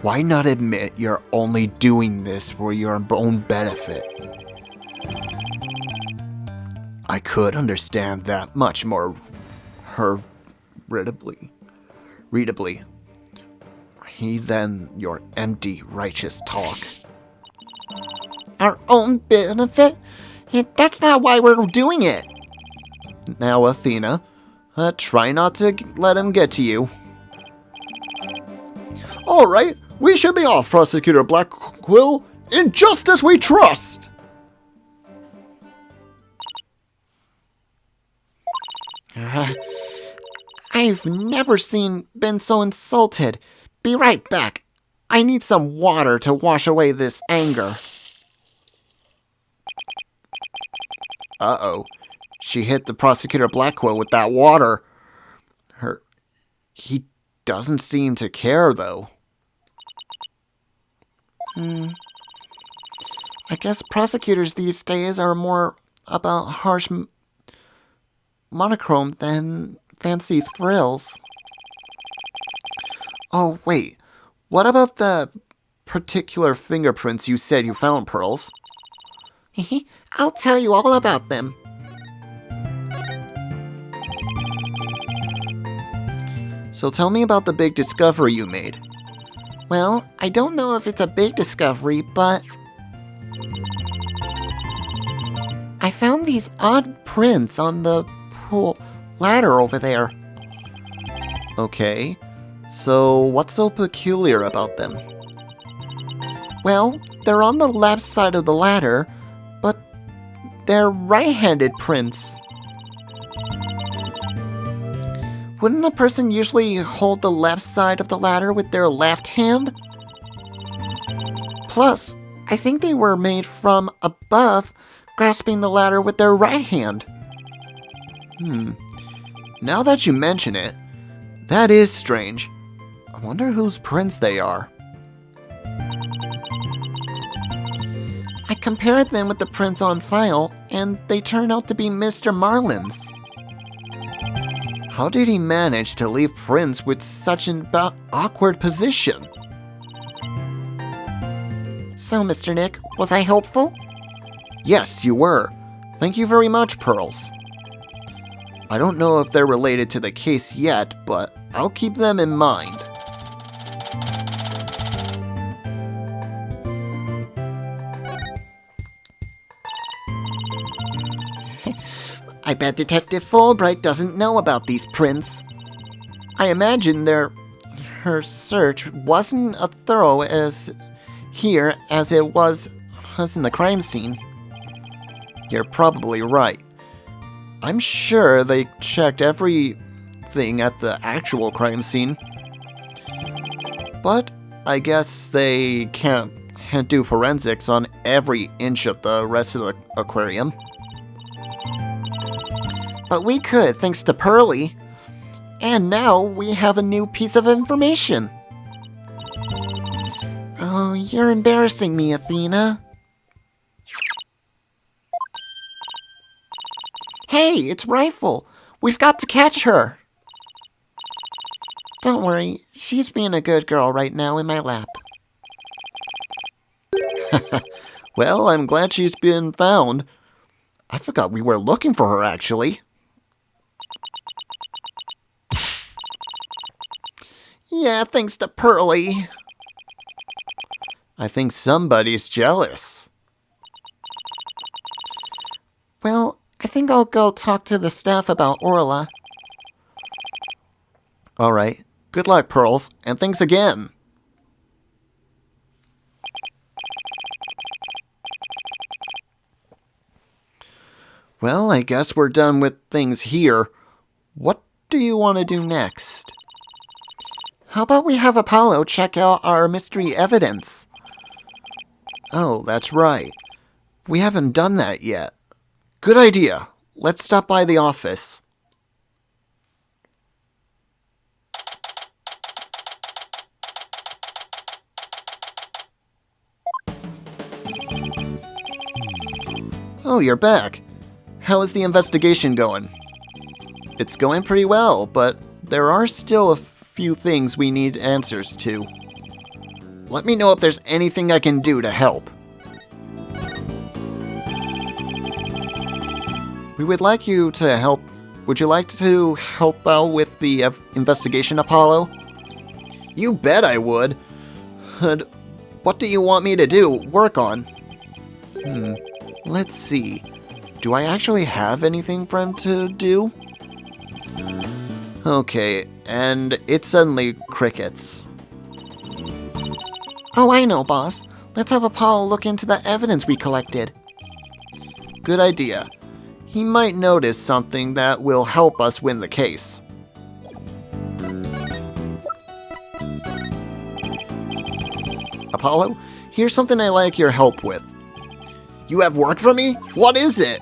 Why not admit you're only doing this for your own benefit? I could understand that much more readably than your empty righteous talk. Our own benefit? That's not why we're doing it. Now, Athena, try not to let him get to you. All right, we should be off, Prosecutor Blackquill. In justice we trust! I've never been so insulted. Be right back. I need some water to wash away this anger. Uh-oh. She hit the Prosecutor Blackquill with that water. He doesn't seem to care, though. I guess prosecutors these days are more about harsh monochrome than fancy thrills. Oh, wait. What about the particular fingerprints you said you found, Pearls? I'll tell you all about them. So tell me about the big discovery you made. Well, I don't know if it's a big discovery, but I found these odd prints on the pool ladder over there. Okay, so what's so peculiar about them? Well, they're on the left side of the ladder, but they're right-handed prints. Wouldn't a person usually hold the left side of the ladder with their left hand? Plus, I think they were made from above, grasping the ladder with their right hand. Now that you mention it, that is strange. I wonder whose prints they are. I compared them with the prints on file, and they turned out to be Mr. Marlin's. How did he manage to leave prints with such an awkward position? So, Mr. Nick, was I helpful? Yes, you were. Thank you very much, Pearls. I don't know if they're related to the case yet, but I'll keep them in mind. I bet Detective Fulbright doesn't know about these prints. I imagine her search wasn't as thorough as it was in the crime scene. You're probably right. I'm sure they checked everything at the actual crime scene. But I guess they can't do forensics on every inch of the rest of the aquarium. But we could, thanks to Pearly. And now we have a new piece of information. Oh, you're embarrassing me, Athena. Hey, it's Rifle. We've got to catch her. Don't worry, she's being a good girl right now in my lap. Well, I'm glad she's been found. I forgot we were looking for her, actually. Yeah, thanks to Pearly. I think somebody's jealous. Well, I think I'll go talk to the staff about Orla. All right. Good luck, Pearls, and thanks again. Well, I guess we're done with things here. What do you want to do next? How about we have Apollo check out our mystery evidence? Oh, that's right. We haven't done that yet. Good idea. Let's stop by the office. Oh, you're back. How is the investigation going? It's going pretty well, but there are still a few things we need answers to. Let me know if there's anything I can do to help. We would like you to help. Would you like to help out with the investigation, Apollo? You bet I would. What do you want me to do? Work on? Let's see. Do I actually have anything for him to do? Okay, and it's suddenly crickets. Oh, I know, boss. Let's have Apollo look into the evidence we collected. Good idea. He might notice something that will help us win the case. Apollo, here's something I like your help with. You have work for me? What is it?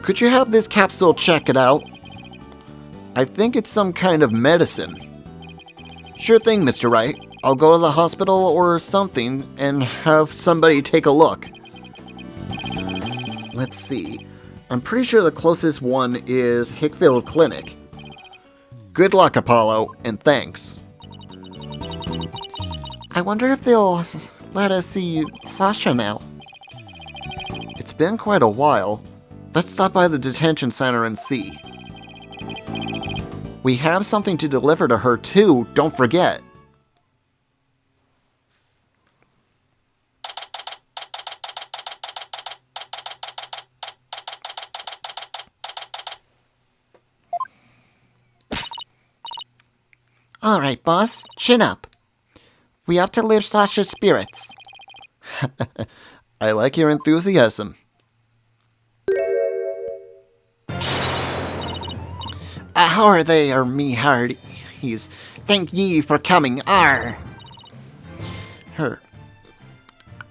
Could you have this capsule check it out? I think it's some kind of medicine. Sure thing, Mr. Wright. I'll go to the hospital or something and have somebody take a look. Let's see. I'm pretty sure the closest one is Hickfield Clinic. Good luck, Apollo, and thanks. I wonder if they'll let us see Sasha now. It's been quite a while. Let's stop by the detention center and see. We have something to deliver to her too, don't forget. All right, boss, chin up. We have to lift Sasha's spirits. I like your enthusiasm. How are they, or me hearties? Thank ye for coming, Her.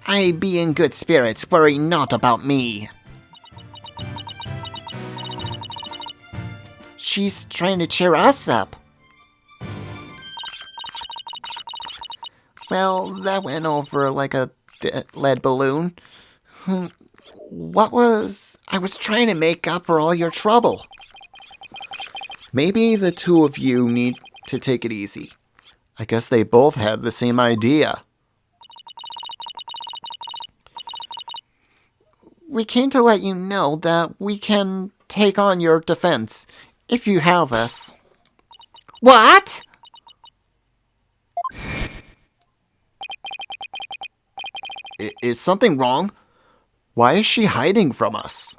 I be in good spirits, worry not about me. She's trying to cheer us up. Well, that went over like a lead balloon. I was trying to make up for all your trouble. Maybe the two of you need to take it easy. I guess they both had the same idea. We came to let you know that we can take on your defense, if you have us. What? Is something wrong? Why is she hiding from us?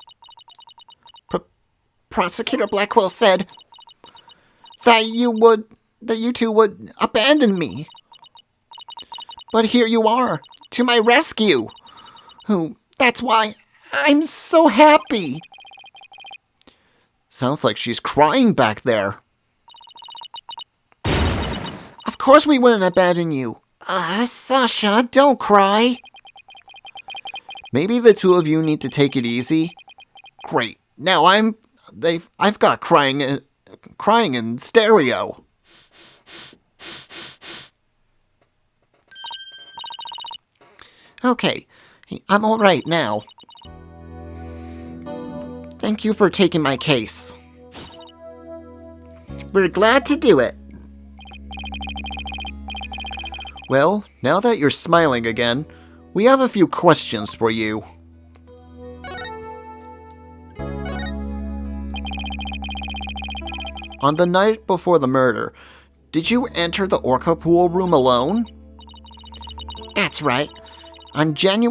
Prosecutor Blackwell said that you two would abandon me. But here you are, to my rescue. That's why I'm so happy. Sounds like she's crying back there. Of course we wouldn't abandon you. Sasha, don't cry. Maybe the two of you need to take it easy. Great. Now I've got crying in stereo. Okay, I'm all right now. Thank you for taking my case. We're glad to do it. Well, now that you're smiling again, we have a few questions for you. On the night before the murder, did you enter the orca pool room alone? That's right. On July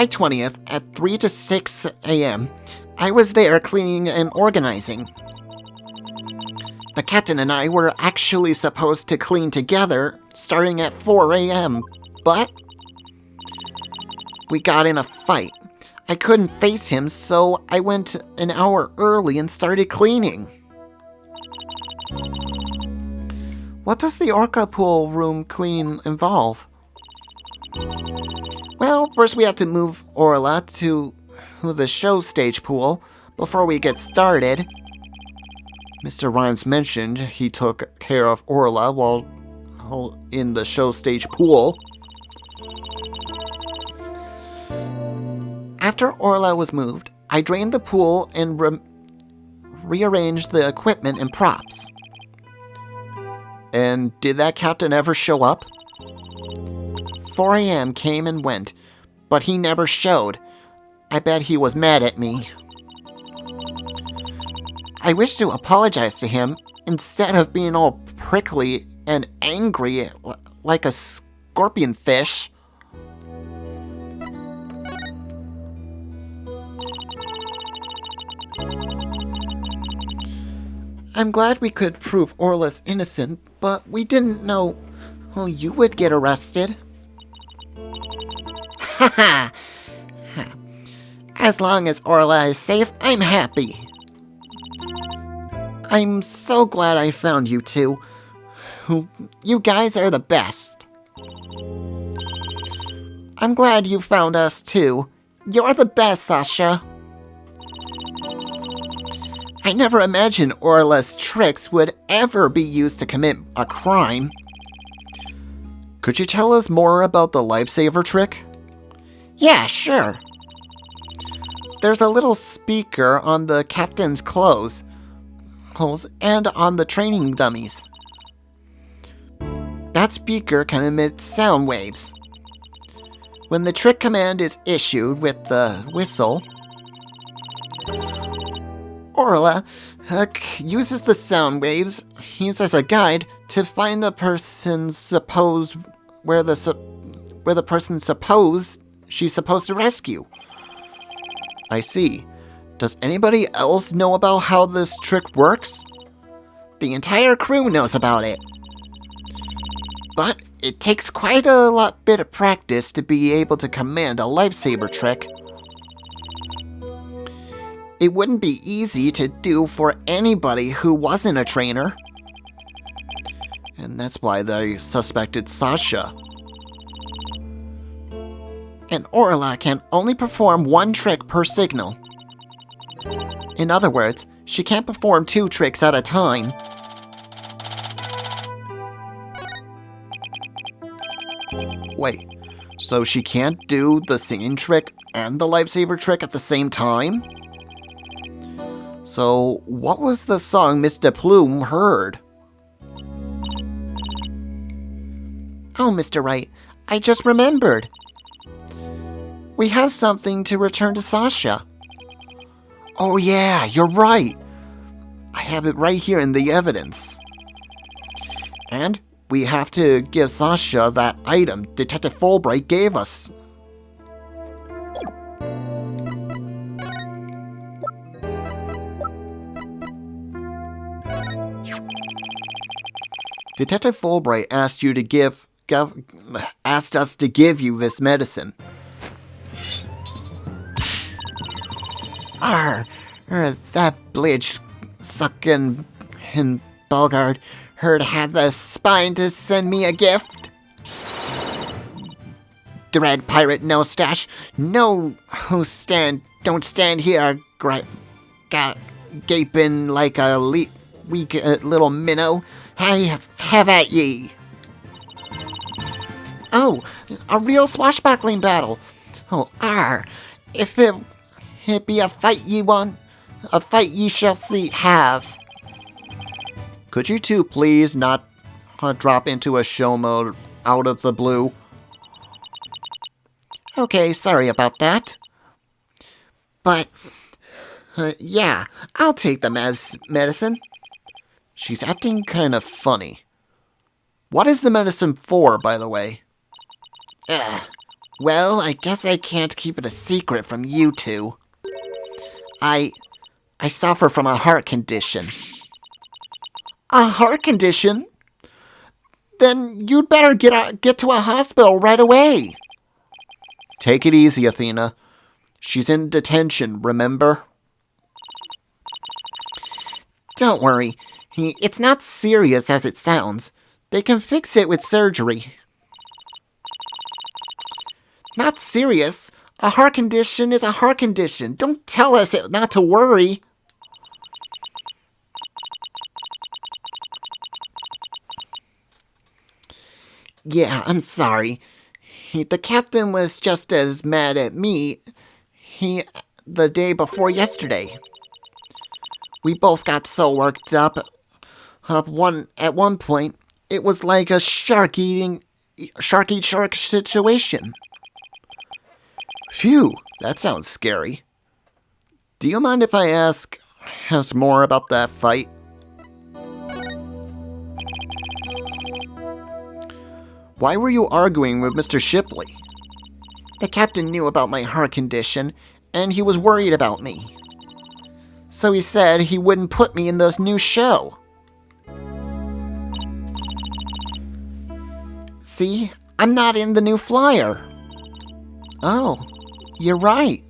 20th at 3 to 6 a.m., I was there cleaning and organizing. The captain and I were actually supposed to clean together starting at 4 a.m., but we got in a fight. I couldn't face him, so I went an hour early and started cleaning. What does the orca pool room clean involve? Well, first we have to move Orla to the show stage pool before we get started. Mr. Rhymes mentioned he took care of Orla while in the show stage pool. After Orla was moved, I drained the pool and rearranged the equipment and props. And did that captain ever show up? 4 a.m. came and went, but he never showed. I bet he was mad at me. I wish to apologize to him instead of being all prickly and angry like a scorpion fish. I'm glad we could prove Orla's innocent, but we didn't know you would get arrested. Ha ha! As long as Orla is safe, I'm happy. I'm so glad I found you two. You guys are the best. I'm glad you found us too. You're the best, Sasha. I never imagined Orla's tricks would ever be used to commit a crime. Could you tell us more about the lifesaver trick? Yeah, sure. There's a little speaker on the captain's clothes and on the training dummies. That speaker can emit sound waves. When the trick command is issued with the whistle, Orla uses the sound waves used as a guide to find the person where the person she's supposed to rescue. I see. Does anybody else know about how this trick works? The entire crew knows about it. But it takes quite a bit of practice to be able to command a lifesaver trick. It wouldn't be easy to do for anybody who wasn't a trainer. And that's why they suspected Sasha. And Orla can only perform one trick per signal. In other words, she can't perform 2 tricks at a time. Wait, so she can't do the singing trick and the lifesaver trick at the same time? So, what was the song Miss de Plume heard? Oh, Mr. Wright, I just remembered. We have something to return to Sasha. Oh yeah, you're right. I have it right here in the evidence. And we have to give Sasha that item Detective Fulbright gave us. Detective Fulbright asked you to asked us to give you this medicine. That bleach-sucking Bulgard had the spine to send me a gift. Dread pirate no stash, no don't stand here gaping like a weak little minnow. Have at ye. Oh, a real swashbuckling battle. Oh, if it be a fight ye want, A fight ye shall see have. Could you two please not drop into a show mode out of the blue? Okay, sorry about that. But, yeah, I'll take the medicine. She's acting kind of funny. What is the medicine for, by the way? Well, I guess I can't keep it a secret from you two. I suffer from a heart condition. A heart condition? Then you'd better get to a hospital right away. Take it easy, Athena. She's in detention, remember? Don't worry. It's not serious as it sounds. They can fix it with surgery. Not serious. A heart condition is a heart condition. Don't tell us not to worry. Yeah, I'm sorry. The captain was just as mad at me the day before yesterday. We both got so worked up. At one point, it was like a shark eat shark situation. Phew, that sounds scary. Do you mind if I ask us more about that fight? Why were you arguing with Mr. Shipley? The captain knew about my heart condition, and he was worried about me. So he said he wouldn't put me in this new show. See, I'm not in the new flyer. Oh, you're right.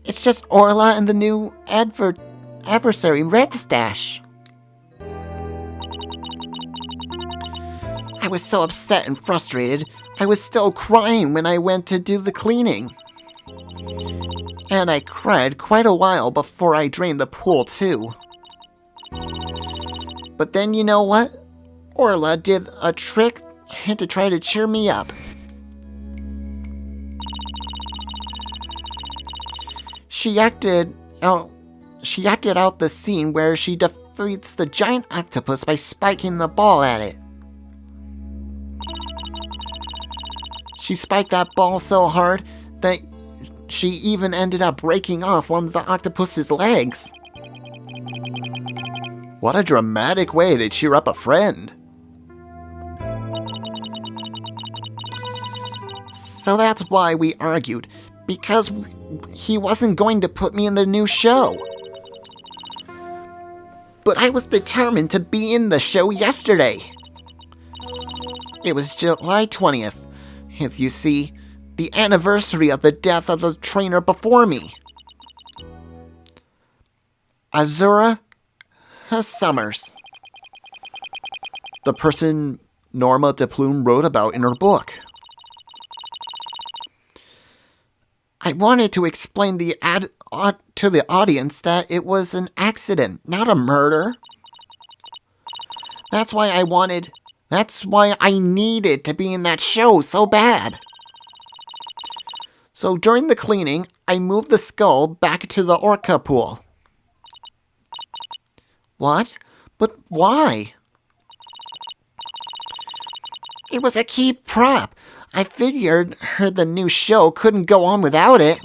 It's just Orla and the new adversary, Red Stash. I was so upset and frustrated, I was still crying when I went to do the cleaning. And I cried quite a while before I drained the pool, too. But then you know what? Orla did a trick to try to cheer me up. She acted out the scene where she defeats the giant octopus by spiking the ball at it. She spiked that ball so hard that she even ended up breaking off one of the octopus's legs. What a dramatic way to cheer up a friend. So that's why we argued, because he wasn't going to put me in the new show. But I was determined to be in the show yesterday. It was July 20th, if you see, the anniversary of the death of the trainer before me. Azura Summers. The person Norma de Plume wrote about in her book. I wanted to explain to the audience that it was an accident, not a murder. That's why I needed to be in that show so bad. So during the cleaning, I moved the skull back to the orca pool. What? But why? It was a key prop. I figured the new show couldn't go on without it.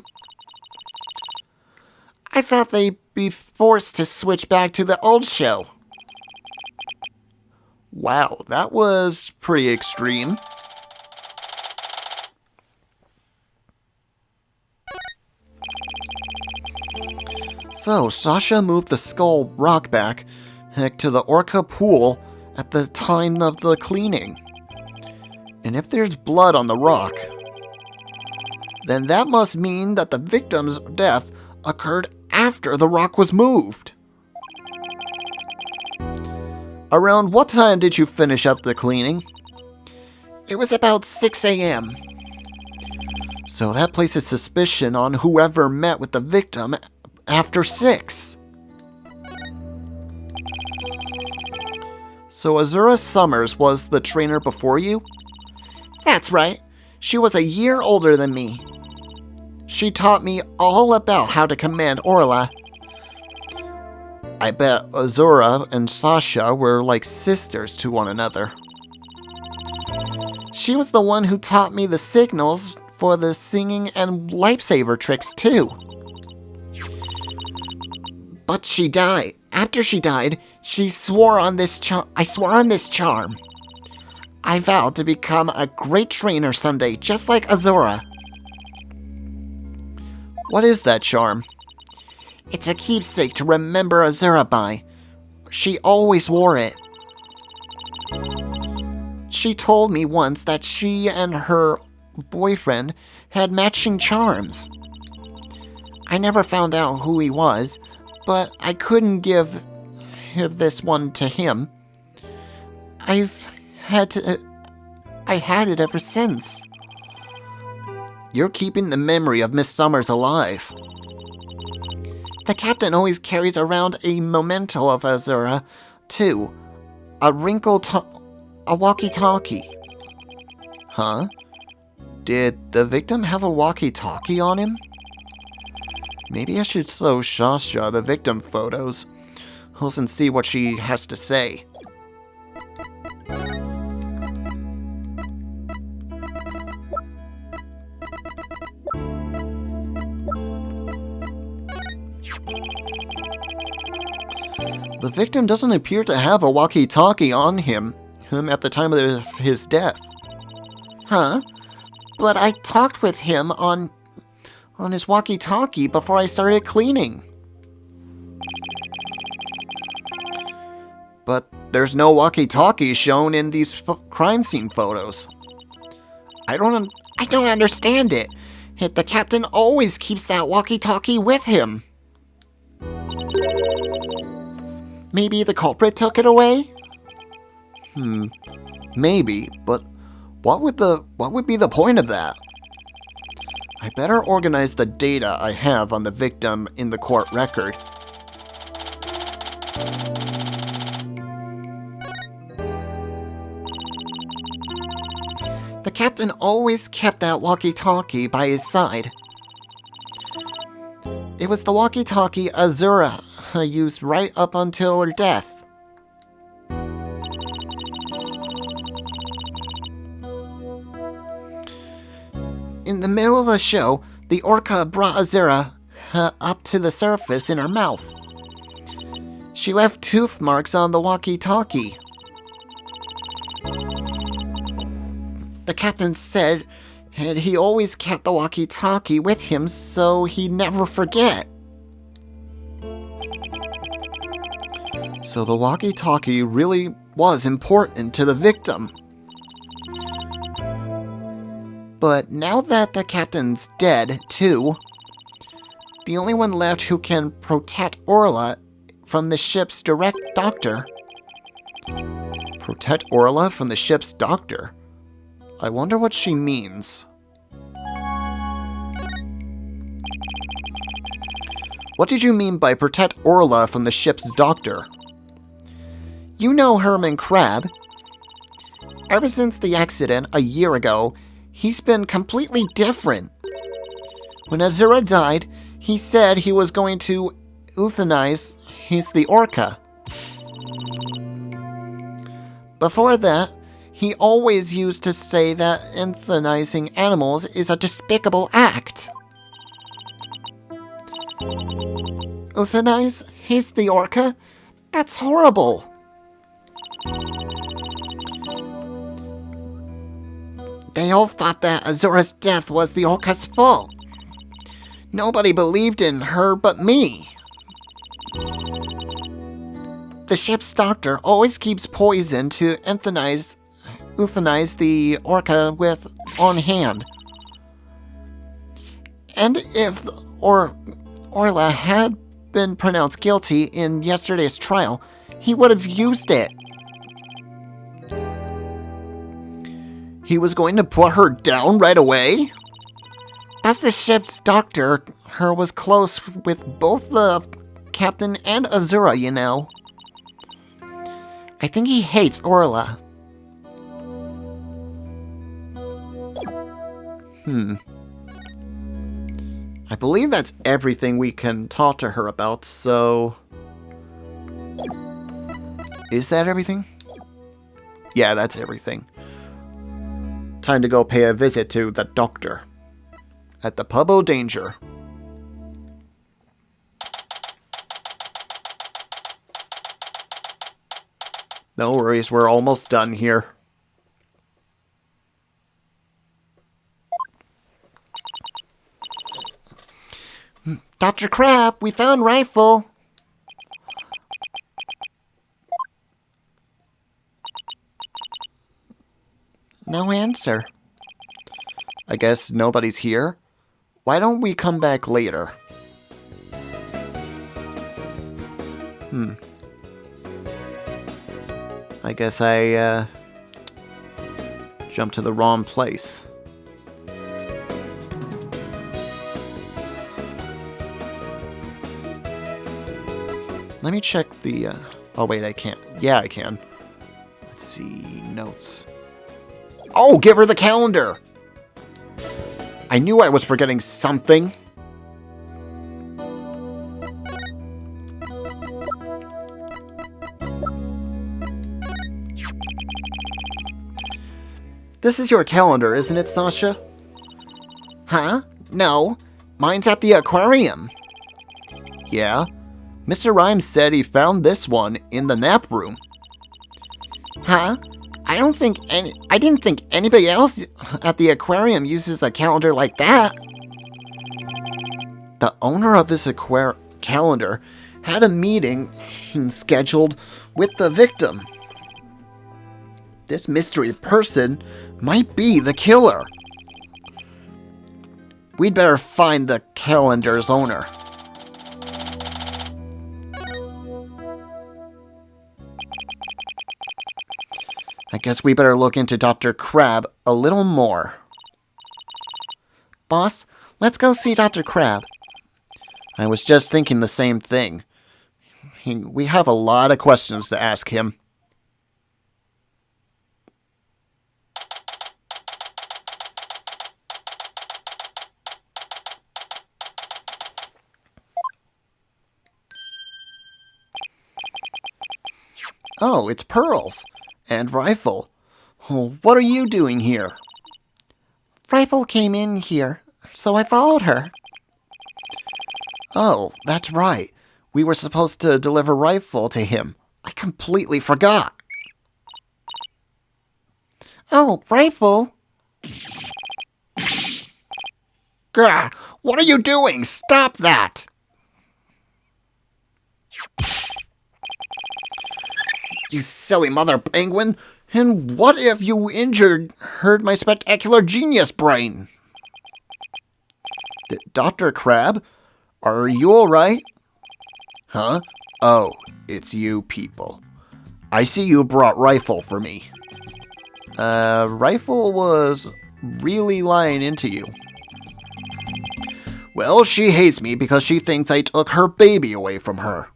I thought they'd be forced to switch back to the old show. Wow, that was pretty extreme. So, Sasha moved the skull rock back to the orca pool at the time of the cleaning. And if there's blood on the rock, then that must mean that the victim's death occurred after the rock was moved. Around what time did you finish up the cleaning? It was about 6 a.m. So that places suspicion on whoever met with the victim after 6. So Azura Summers was the trainer before you? That's right. She was a year older than me. She taught me all about how to command Orla. I bet Azura and Sasha were like sisters to one another. She was the one who taught me the signals for the singing and lifesaver tricks, too. But she died. After she died, she swore on this I swore on this charm. I vowed to become a great trainer someday, just like Azura. What is that charm? It's a keepsake to remember Azura by. She always wore it. She told me once that she and her boyfriend had matching charms. I never found out who he was, but I couldn't give this one to him. I had it ever since. You're keeping the memory of Miss Summers alive. The captain always carries around a memento of Azura, too. A walkie-talkie. Huh? Did the victim have a walkie-talkie on him? Maybe I should show Sasha the victim photos. And see what she has to say. The victim doesn't appear to have a walkie-talkie on him at the time of his death. Huh? But I talked with him on his walkie-talkie before I started cleaning. But there's no walkie-talkie shown in these crime scene photos. I don't understand it. The captain always keeps that walkie-talkie with him. Maybe the culprit took it away? Maybe, but what would be the point of that? I better organize the data I have on the victim in the court record. The captain always kept that walkie-talkie by his side. It was the walkie-talkie Azura used right up until her death. In the middle of a show, the orca brought Azura up to the surface in her mouth. She left tooth marks on the walkie-talkie. The captain said he always kept the walkie-talkie with him so he'd never forget. So the walkie-talkie really was important to the victim. But now that the captain's dead, too, the only one left who can protect Orla from the ship's direct doctor. Protect Orla from the ship's doctor? I wonder what she means. What did you mean by protect Orla from the ship's doctor? You know Herman Crab. Ever since the accident a year ago, he's been completely different. When Azura died, he said he was going to euthanize the orca. Before that, he always used to say that euthanizing animals is a despicable act. Euthanize the orca? That's horrible. They all thought that Azura's death was the orca's fault. Nobody believed in her but me. The ship's doctor always keeps poison to euthanize the orca on hand. And if Orla had been pronounced guilty in yesterday's trial, he would have used it. He was going to put her down right away? That's the ship's doctor. Her was close with both the captain and Azura, you know. I think he hates Orla. I believe that's everything we can talk to her about, so Is that everything? Yeah, that's everything. Time to go pay a visit to the doctor. At the Pub O' Danger. No worries, we're almost done here. Dr. Crab, we found Rifle. No answer. I guess nobody's here? Why don't we come back later? I guess I, jumped to the wrong place. Let me check the, oh wait, I can't. Yeah, I can. Let's see, notes. Oh, give her the calendar! I knew I was forgetting something. This is your calendar, isn't it, Sasha? Huh? No. Mine's at the aquarium. Yeah? Mr. Rhymes said he found this one in the nap room. Huh? I didn't think anybody else at the aquarium uses a calendar like that. The owner of this calendar had a meeting scheduled with the victim. This mystery person might be the killer. We'd better find the calendar's owner. I guess we better look into Dr. Crab a little more. Boss, let's go see Dr. Crab. I was just thinking the same thing. We have a lot of questions to ask him. Oh, it's Pearls. And Rifle. Oh, what are you doing here? Rifle came in here, so I followed her. Oh, that's right. We were supposed to deliver Rifle to him. I completely forgot. Oh, Rifle. Gah! What are you doing? Stop that! You silly mother penguin! And what if you hurt my spectacular genius brain? Dr. Crab? Are you alright? Huh? Oh, it's you people. I see you brought Rifle for me. Rifle was really lying into you. Well, she hates me because she thinks I took her baby away from her.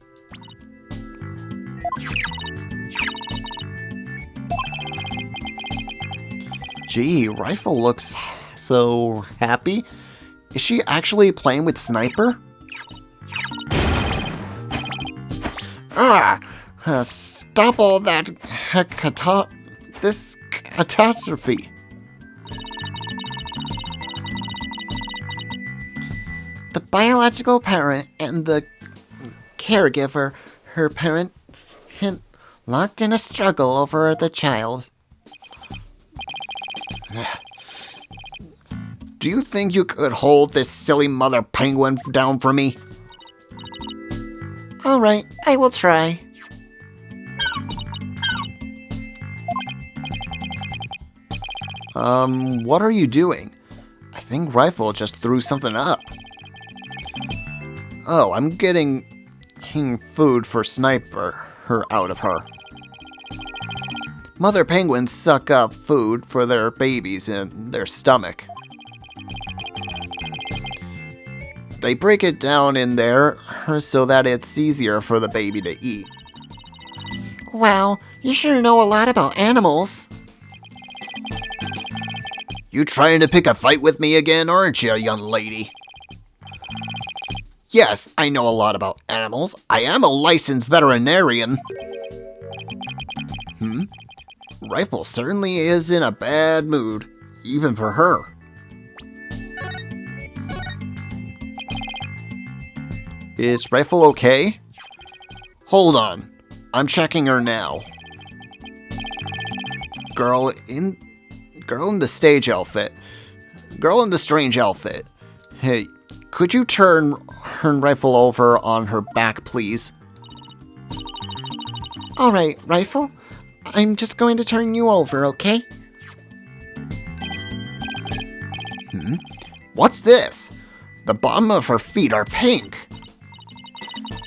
Gee, Rifle looks so happy. Is she actually playing with Sniper? Stop all that this catastrophe. The biological parent and the caregiver, her parent, locked in a struggle over the child. Do you think you could hold this silly mother penguin down for me? All right, I will try. What are you doing? I think Rifle just threw something up. Oh, I'm getting food for Sniper, out of her. Mother penguins suck up food for their babies in their stomach. They break it down in there so that it's easier for the baby to eat. Wow, you sure know a lot about animals. You trying to pick a fight with me again, aren't you, young lady? Yes, I know a lot about animals. I am a licensed veterinarian. Rifle certainly is in a bad mood, even for her. Is Rifle okay? Hold on. I'm checking her now. Girl in the stage outfit. Girl in the strange outfit. Hey, could you turn her Rifle over on her back, please? Alright, Rifle. I'm just going to turn you over, okay? What's this? The bottom of her feet are pink.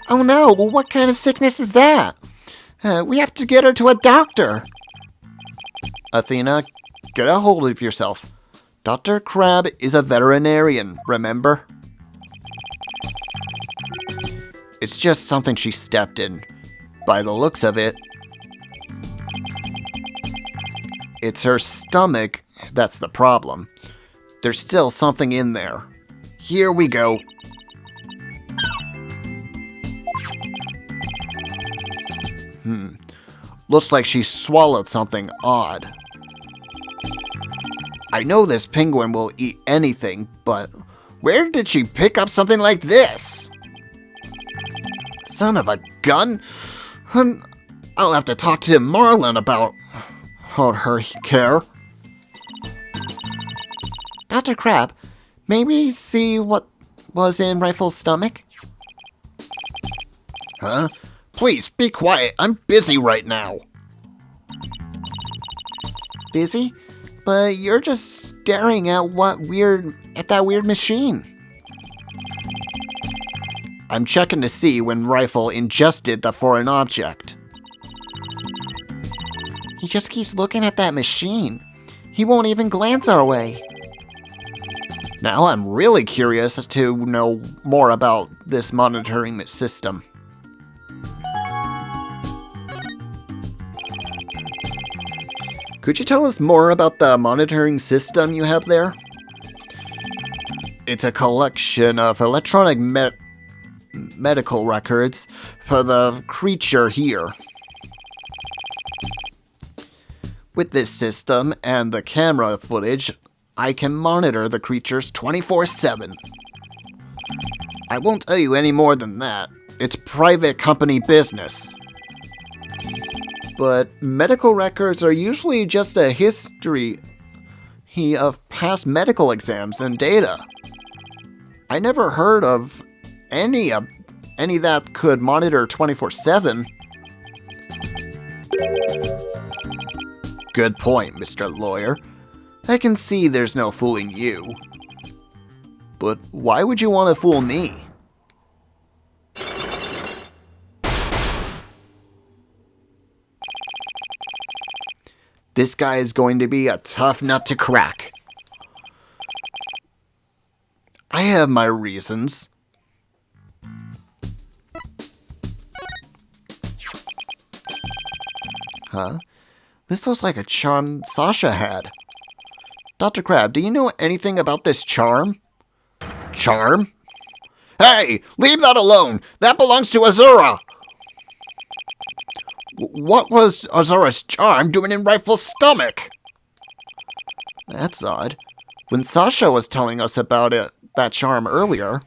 Oh no, well, what kind of sickness is that? We have to get her to a doctor. Athena, get a hold of yourself. Dr. Crab is a veterinarian, remember? It's just something she stepped in. By the looks of it, it's her stomach that's the problem. There's still something in there. Here we go. Looks like she swallowed something odd. I know this penguin will eat anything, but where did she pick up something like this? Son of a gun! I'll have to talk to Marlin about her care. Dr. Crab, may we see what was in Rifle's stomach? Huh? Please, be quiet. I'm busy right now. Busy? But you're just staring at that weird machine. I'm checking to see when Rifle ingested the foreign object. He just keeps looking at that machine. He won't even glance our way. Now I'm really curious to know more about this monitoring system. Could you tell us more about the monitoring system you have there? It's a collection of electronic medical records for the creature here. With this system and the camera footage, I can monitor the creatures 24/7. I won't tell you any more than that. It's private company business. But medical records are usually just a history of past medical exams and data. I never heard of any that could monitor 24/7. Good point, Mr. Lawyer. I can see there's no fooling you. But why would you want to fool me? This guy is going to be a tough nut to crack. I have my reasons. Huh? This looks like a charm Sasha had. Dr. Crab, do you know anything about this charm? Charm? Hey, leave that alone! That belongs to Azura! What was Azura's charm doing in Rifle's stomach? That's odd. When Sasha was telling us about that charm earlier,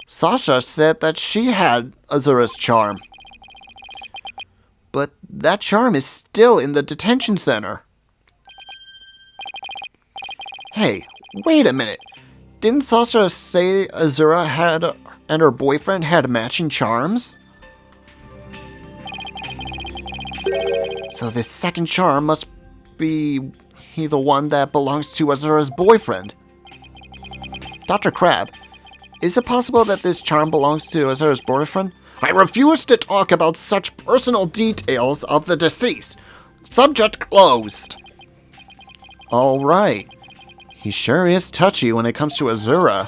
Sasha said that she had Azura's charm. But that charm is still in the detention center. Hey, wait a minute. Didn't Sasha say Azura and her boyfriend had matching charms? So this second charm must be the one that belongs to Azura's boyfriend. Dr. Crab, is it possible that this charm belongs to Azura's boyfriend? I refuse to talk about such personal details of the deceased. Subject closed. All right. He sure is touchy when it comes to Azura.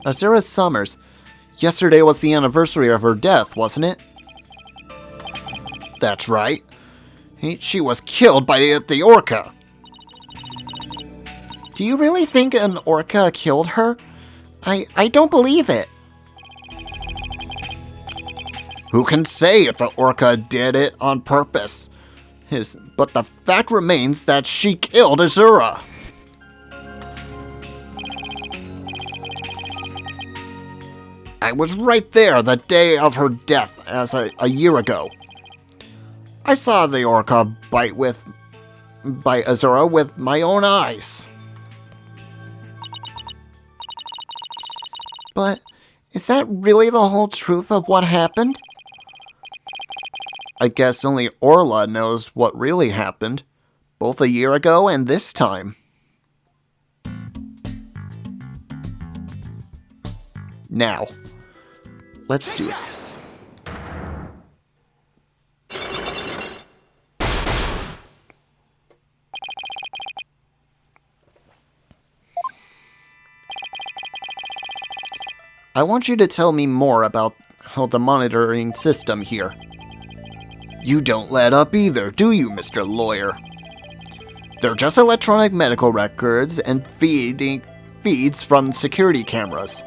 Azura Summers. Yesterday was the anniversary of her death, wasn't it? That's right. She was killed by the orca. Do you really think an orca killed her? I don't believe it. Who can say if the orca did it on purpose? But the fact remains that she killed Azura. I was right there the day of her death a year ago. I saw the orca bite Azura with my own eyes. But is that really the whole truth of what happened? I guess only Orla knows what really happened, both a year ago and this time. Now, let's do this. I want you to tell me more about the monitoring system here. You don't let up either, do you, Mr. Lawyer? They're just electronic medical records and feeds from security cameras.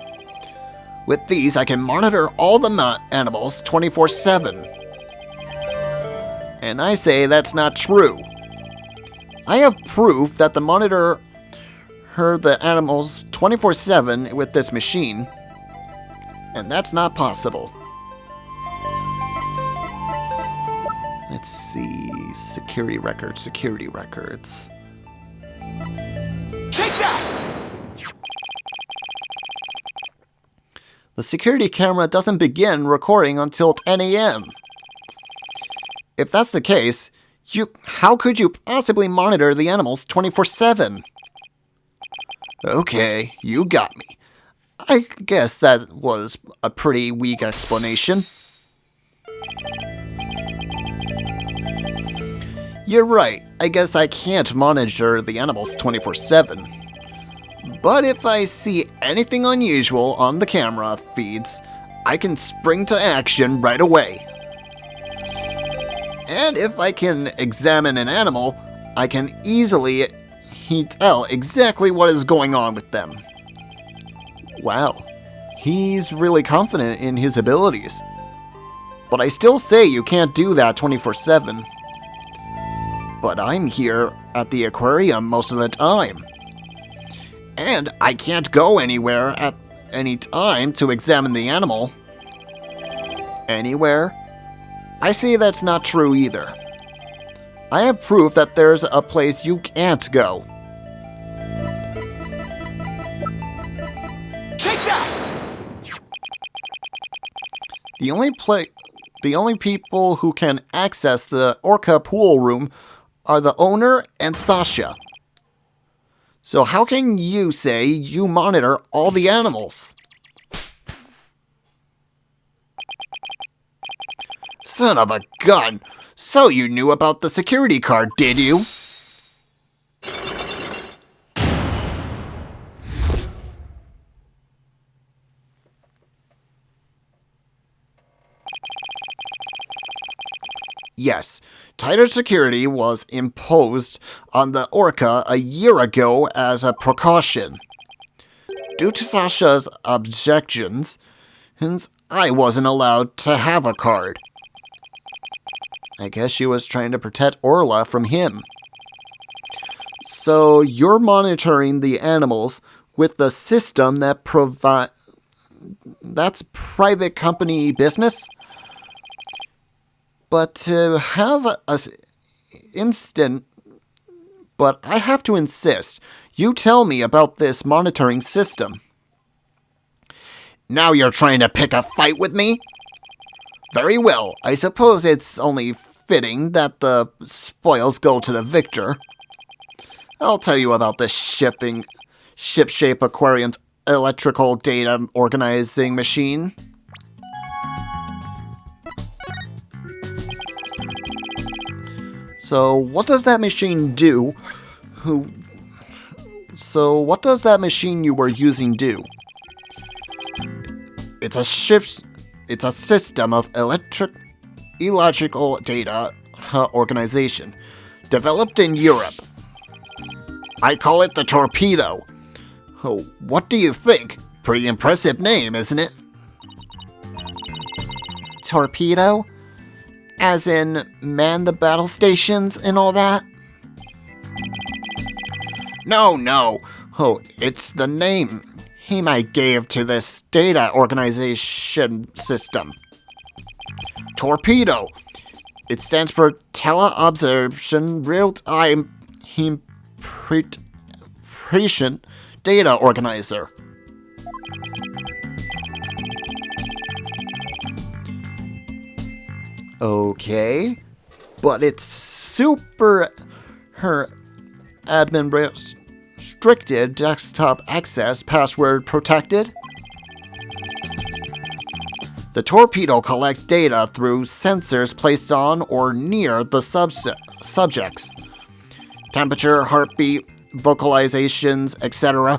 With these, I can monitor all the animals 24/7. And I say that's not true. I have proof that the monitor heard the animals 24/7 with this machine, and that's not possible. Let's see. Security records. Take that! The security camera doesn't begin recording until 10 a.m. If that's the case, how could you possibly monitor the animals 24/7? Okay, you got me. I guess that was a pretty weak explanation. You're right. I guess I can't monitor the animals 24/7. But if I see anything unusual on the camera feeds, I can spring to action right away. And if I can examine an animal, I can easily tell exactly what is going on with them. Wow, he's really confident in his abilities. But I still say you can't do that 24/7. But I'm here at the aquarium most of the time. And I can't go anywhere at any time to examine the animal. Anywhere? I say that's not true either. I have proof that there's a place you can't go. Take that! The only people who can access the orca pool room are the owner and Sasha. So how can you say you monitor all the animals? Son of a gun! So you knew about the security card, did you? Yes, tighter security was imposed on the orca a year ago as a precaution. Due to Sasha's objections, I wasn't allowed to have a card. I guess she was trying to protect Orla from him. So you're monitoring the animals with the system that that's private company business? But I have to insist. You tell me about this monitoring system. Now you're trying to pick a fight with me? Very well. I suppose it's only fitting that the spoils go to the victor. I'll tell you about the ship-shape aquarium's electrical data organizing machine. So what does that machine do? What does that machine you were using do? It's a system of illogical data organization developed in Europe. I call it the Torpedo. Oh, what do you think? Pretty impressive name, isn't it? Torpedo? As in, man the battle stations and all that? No. Oh, it's the name he might gave to this data organization system. Torpedo. It stands for Teleobservation Real-Time Impression Data Organizer. Okay, but it's super admin restricted, desktop access, password protected. The Torpedo collects data through sensors placed on or near the subjects. Temperature, heartbeat, vocalizations, etc.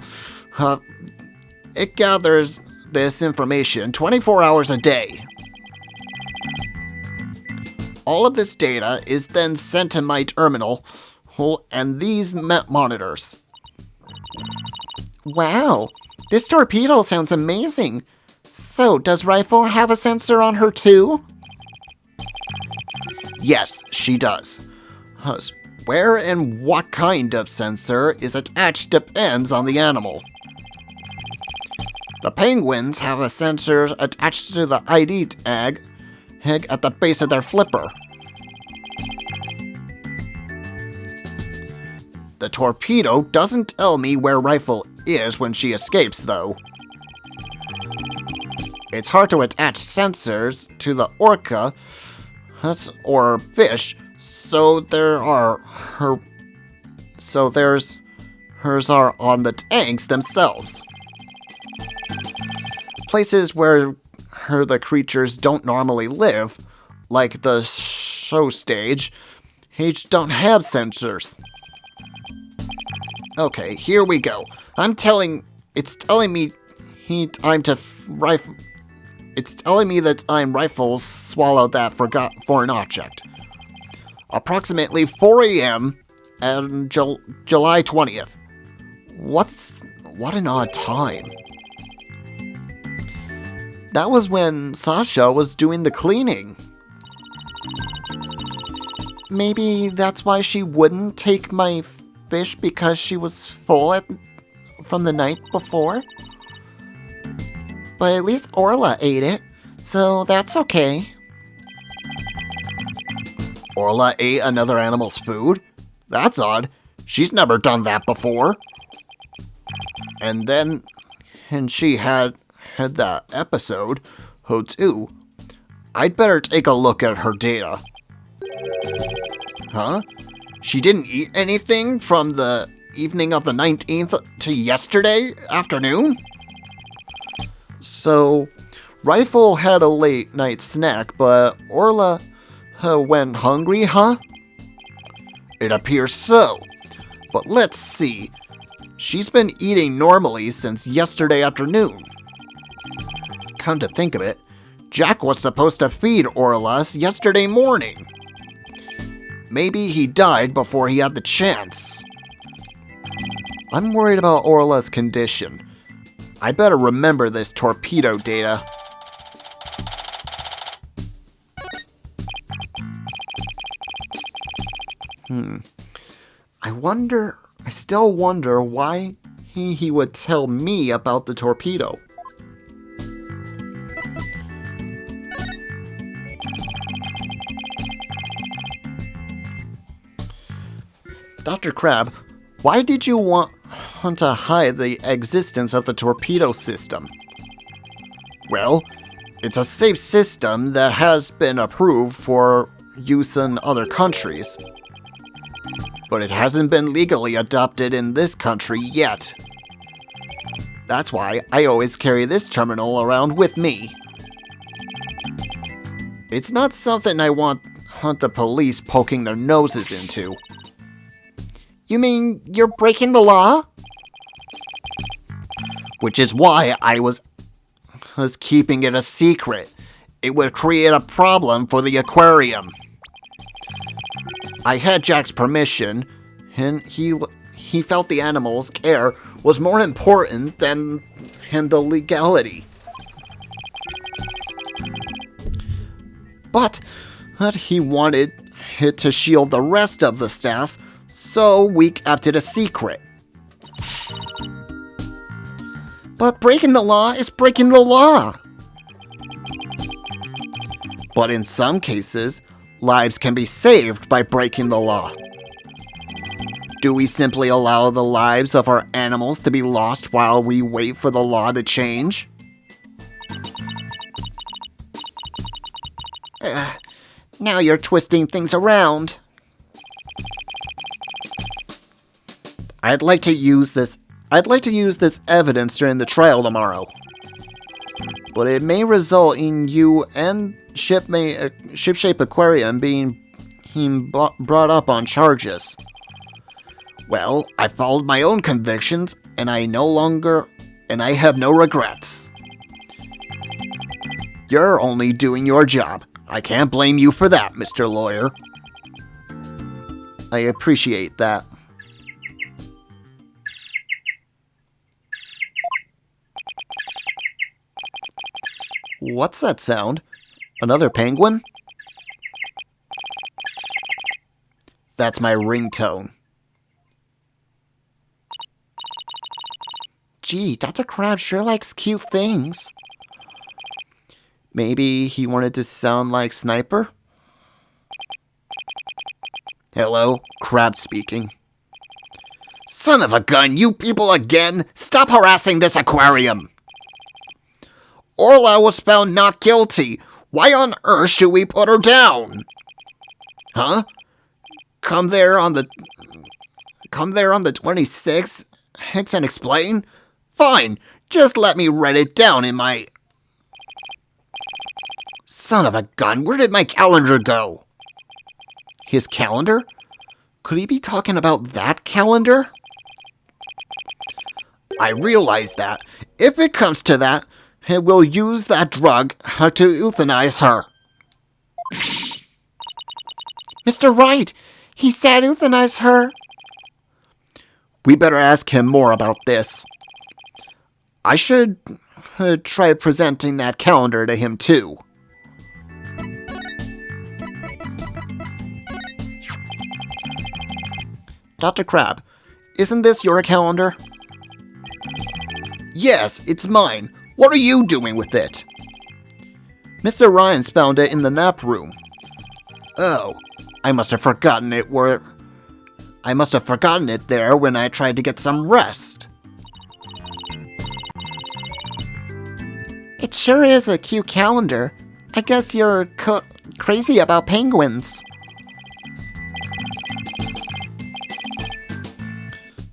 It gathers this information 24 hours a day. All of this data is then sent to my terminal and these monitors. Wow, this Torpedo sounds amazing. So, does Rifle have a sensor on her too? Yes, she does. Where and what kind of sensor is attached depends on the animal. The penguins have a sensor attached to the ID tag at the base of their flipper. The Torpedo doesn't tell me where Rifle is when she escapes, though. It's hard to attach sensors to the orca or fish, so hers are on the tanks themselves. Places where the creatures don't normally live, like the show stage, each don't have sensors. Okay, here we go. It's telling me that I'm Rifle swallowed that foreign object. Approximately 4 a.m. on July 20th. What an odd time. That was when Sasha was doing the cleaning. Maybe that's why she wouldn't take my fish, because she was full from the night before? But at least Orla ate it, so that's okay. Orla ate another animal's food? That's odd. She's never done that before. And she had that episode, too. I'd better take a look at her data. Huh? She didn't eat anything from the evening of the 19th to yesterday afternoon? So, Rifle had a late night snack, but Orla went hungry, huh? It appears so. But let's see. She's been eating normally since yesterday afternoon. Come to think of it, Jack was supposed to feed Orla yesterday morning. Maybe he died before he had the chance. I'm worried about Orla's condition. I better remember this Torpedo data. I still wonder why he would tell me about the Torpedo. Dr. Crab, why did you want to hide the existence of the Torpedo system? Well, it's a safe system that has been approved for use in other countries. But it hasn't been legally adopted in this country yet. That's why I always carry this terminal around with me. It's not something I want the police poking their noses into. You mean you're breaking the law? Which is why I was keeping it a secret. It would create a problem for the aquarium. I had Jack's permission, and he he felt the animal's care was more important than the legality. But he wanted it to shield the rest of the staff, so we kept it a secret. But breaking the law is breaking the law. But in some cases, lives can be saved by breaking the law. Do we simply allow the lives of our animals to be lost while we wait for the law to change? Now you're twisting things around. I'd like to use this evidence during the trial tomorrow. But it may result in you and Shipshape Aquarium being brought up on charges. Well, I followed my own convictions, and I have no regrets. You're only doing your job. I can't blame you for that, Mr. Lawyer. I appreciate that. What's that sound? Another penguin? That's my ringtone. Gee, Dr. Crab sure likes cute things. Maybe he wanted to sound like Sniper? Hello, Crab speaking. Son of a gun, you people again! Stop harassing this aquarium! Orla was found not guilty. Why on earth should we put her down? Huh? Come there on the 26th and explain? Fine, just let me write it down in my... Son of a gun, where did my calendar go? His calendar? Could he be talking about that calendar? I realize that. If it comes to that, it will use that drug to euthanize her. Mr. Wright, he said euthanize her. We better ask him more about this. I should try presenting that calendar to him too. Dr. Crab, isn't this your calendar? Yes, it's mine. What are you doing with it? Mr. Ryan's found it in the nap room. Oh, I must have forgotten it there when I tried to get some rest. It sure is a cute calendar. I guess you're crazy about penguins.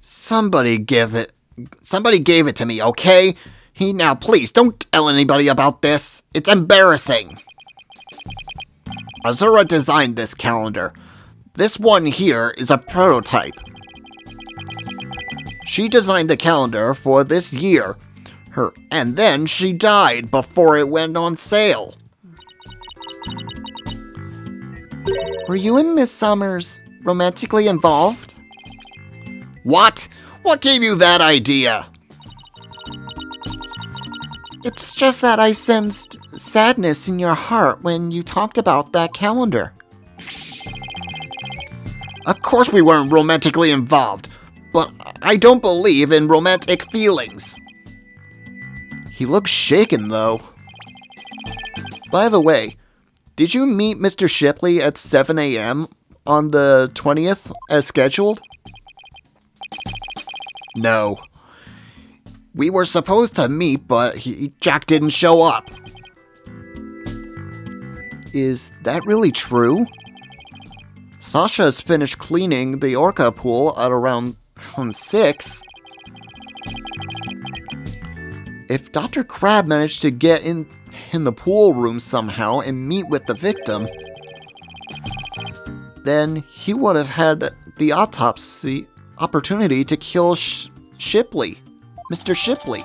Somebody gave it to me, okay? Now please, don't tell anybody about this. It's embarrassing. Azura designed this calendar. This one here is a prototype. She designed the calendar for this year. And then she died before it went on sale. Were you and Miss Summers romantically involved? What? What gave you that idea? It's just that I sensed sadness in your heart when you talked about that calendar. Of course we weren't romantically involved, but I don't believe in romantic feelings. He looks shaken, though. By the way, did you meet Mr. Shipley at 7 a.m. on the 20th as scheduled? No. We were supposed to meet, but Jack didn't show up. Is that really true? Sasha's finished cleaning the orca pool at around 6. If Dr. Crab managed to get in the pool room somehow and meet with the victim, then he would have had the autopsy opportunity to kill Shipley, Mr. Shipley.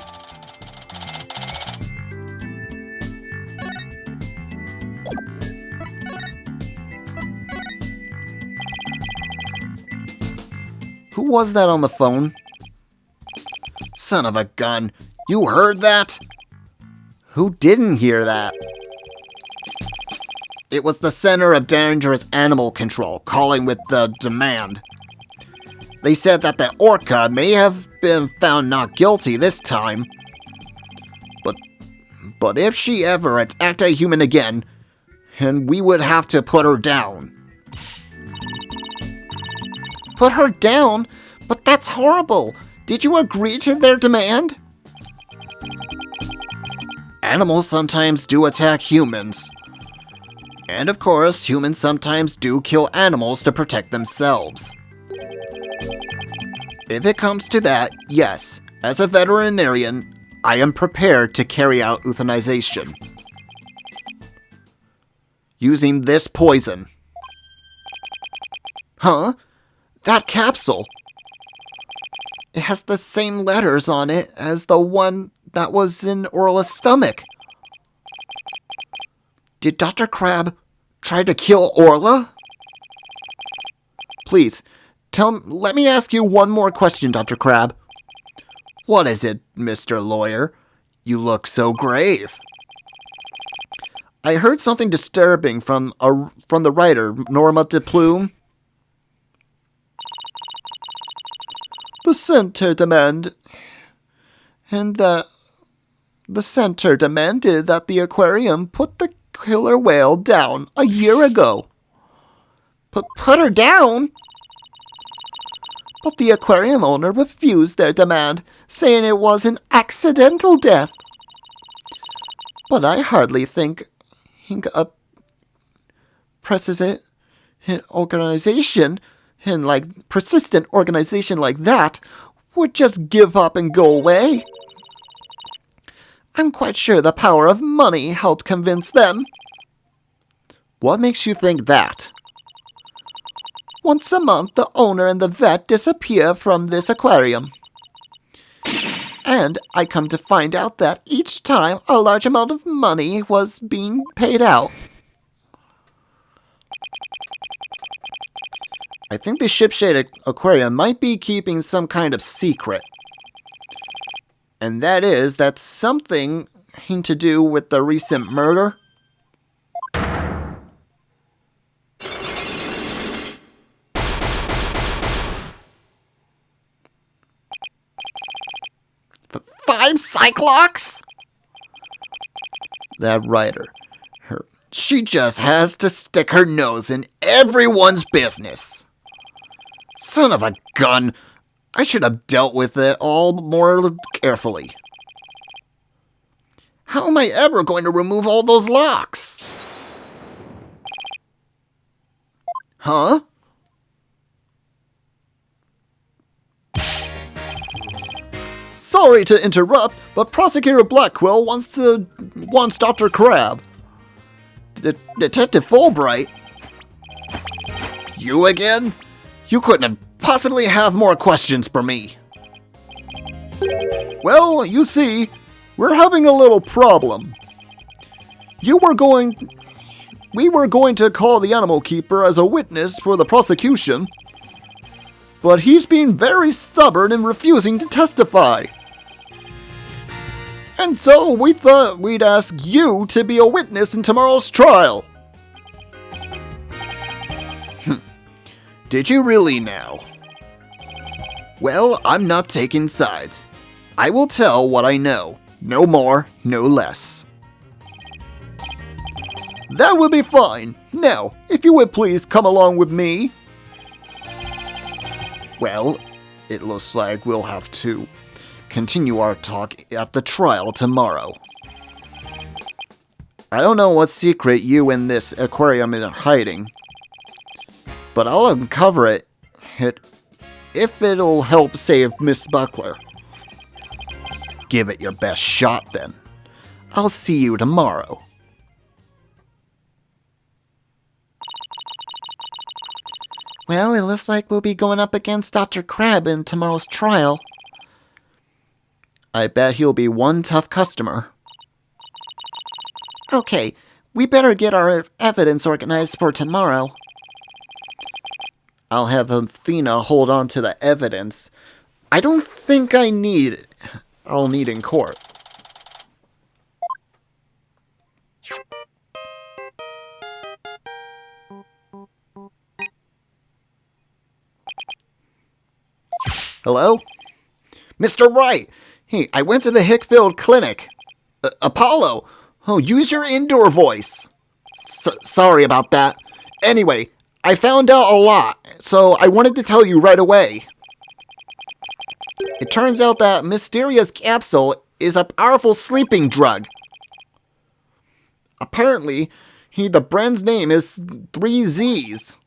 Who was that on the phone? Son of a gun, you heard that? Who didn't hear that? It was the Center of Dangerous Animal Control calling with the demand. They said that the orca may have been found not guilty this time. But if she ever attacked a human again, and we would have to put her down. Put her down? But that's horrible. Did you agree to their demand? Animals sometimes do attack humans. And of course, humans sometimes do kill animals to protect themselves. If it comes to that, yes, as a veterinarian, I am prepared to carry out euthanization. Using this poison. Huh? That capsule. It has the same letters on it as the one that was in Orla's stomach. Did Dr. Crab try to kill Orla? Please, let me ask you one more question, Dr. Crab. What is it, Mr. Lawyer? You look so grave. I heard something disturbing from the writer, Norma de Plume. The center demanded that the aquarium put the killer whale down a year ago. Put her down? But the aquarium owner refused their demand, saying it was an accidental death. But I hardly think a persistent organization like that would just give up and go away. I'm quite sure the power of money helped convince them. What makes you think that? Once a month, the owner and the vet disappear from this aquarium. And I come to find out that each time a large amount of money was being paid out. I think the ship-shaped aquarium might be keeping some kind of secret. And that's something to do with the recent murder. Five Cyclops? That writer. She just has to stick her nose in everyone's business. Son of a gun. I should have dealt with it all more carefully. How am I ever going to remove all those locks? Huh? Sorry to interrupt, but Prosecutor Blackwell wants Dr. Crab. Detective Fulbright? You again? You couldn't have possibly have more questions for me. Well, you see, we're having a little problem. We were going to call the animal keeper as a witness for the prosecution, but he's been very stubborn in refusing to testify. And so we thought we'd ask you to be a witness in tomorrow's trial. Did you really now? Well, I'm not taking sides. I will tell what I know. No more, no less. That will be fine. Now, if you would please come along with me. Well, it looks like we'll have to continue our talk at the trial tomorrow. I don't know what secret you and this aquarium are hiding, but I'll uncover it if it'll help save Miss Buckler. Give it your best shot, then. I'll see you tomorrow. Well, it looks like we'll be going up against Dr. Crab in tomorrow's trial. I bet he'll be one tough customer. Okay, we better get our evidence organized for tomorrow. I'll have Athena hold on to the evidence. I don't think I'll need in court. Hello? Mr. Wright! Hey, I went to the Hickfield Clinic. Apollo! Oh, use your indoor voice. Sorry about that. Anyway, I found out a lot, so I wanted to tell you right away. It turns out that Mysteria's capsule is a powerful sleeping drug. Apparently, the brand's name is 3Zs.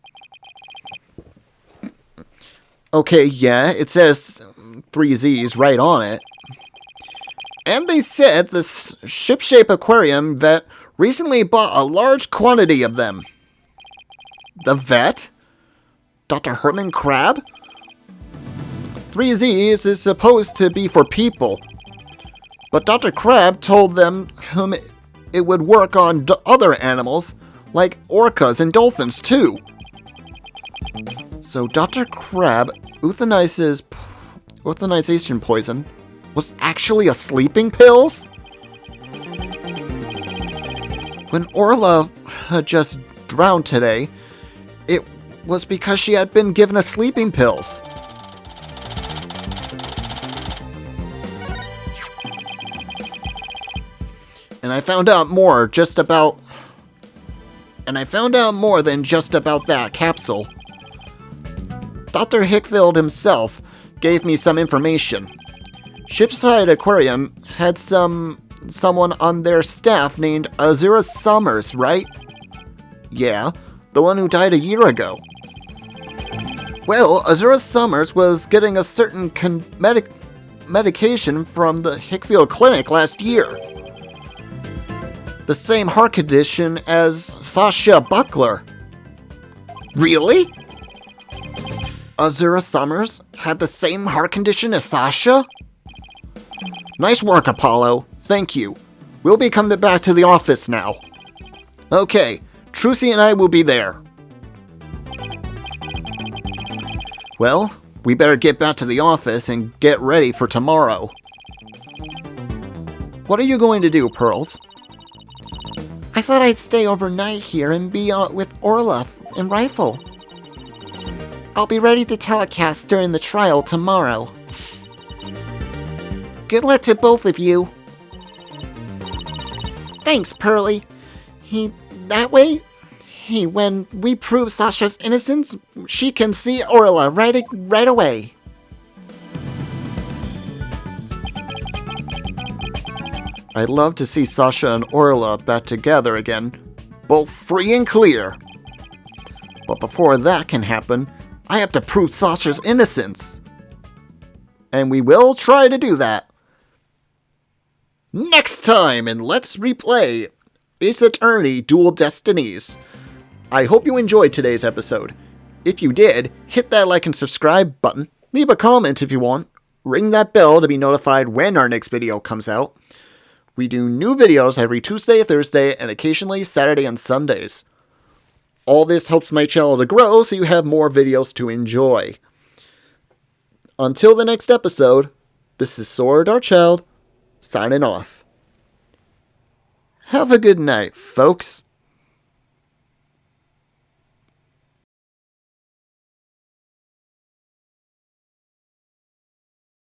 Okay, yeah, it says 3Zs right on it. And they said this ship-shape aquarium vet recently bought a large quantity of them. The vet? Dr. Herman Crab? 3Zs is supposed to be for people. But Dr. Crab told them it would work on other animals, like orcas and dolphins too. So Dr. Crab euthanization poison was actually a sleeping pills? When Orla had just drowned today, it was because she had been given a sleeping pills. And I found out more than just about that capsule. Dr. Hickfield himself gave me some information. Shipside Aquarium had someone on their staff named Azura Summers, right? Yeah, the one who died a year ago. Well, Azura Summers was getting a certain medication from the Hickfield Clinic last year. The same heart condition as Sasha Buckler. Really? Azura Summers had the same heart condition as Sasha? Nice work, Apollo. Thank you. We'll be coming back to the office now. Okay, Trucy and I will be there. Well, we better get back to the office and get ready for tomorrow. What are you going to do, Pearls? I thought I'd stay overnight here and be with Orla and Rifle. I'll be ready to telecast during the trial tomorrow. Good luck to both of you. Thanks, Pearly. When we prove Sasha's innocence, she can see Orla right away. I'd love to see Sasha and Orla back together again, both free and clear. But before that can happen, I have to prove Sasha's innocence. And we will try to do that. Next time, and let's replay Ace Attorney Dual Destinies. I hope you enjoyed today's episode. If you did, hit that like and subscribe button, leave a comment if you want, ring that bell to be notified when our next video comes out. We do new videos every Tuesday, Thursday, and occasionally Saturday and Sundays. All this helps my channel to grow so you have more videos to enjoy. Until the next episode, this is Saur Darkchylde, signing off. Have a good night, folks.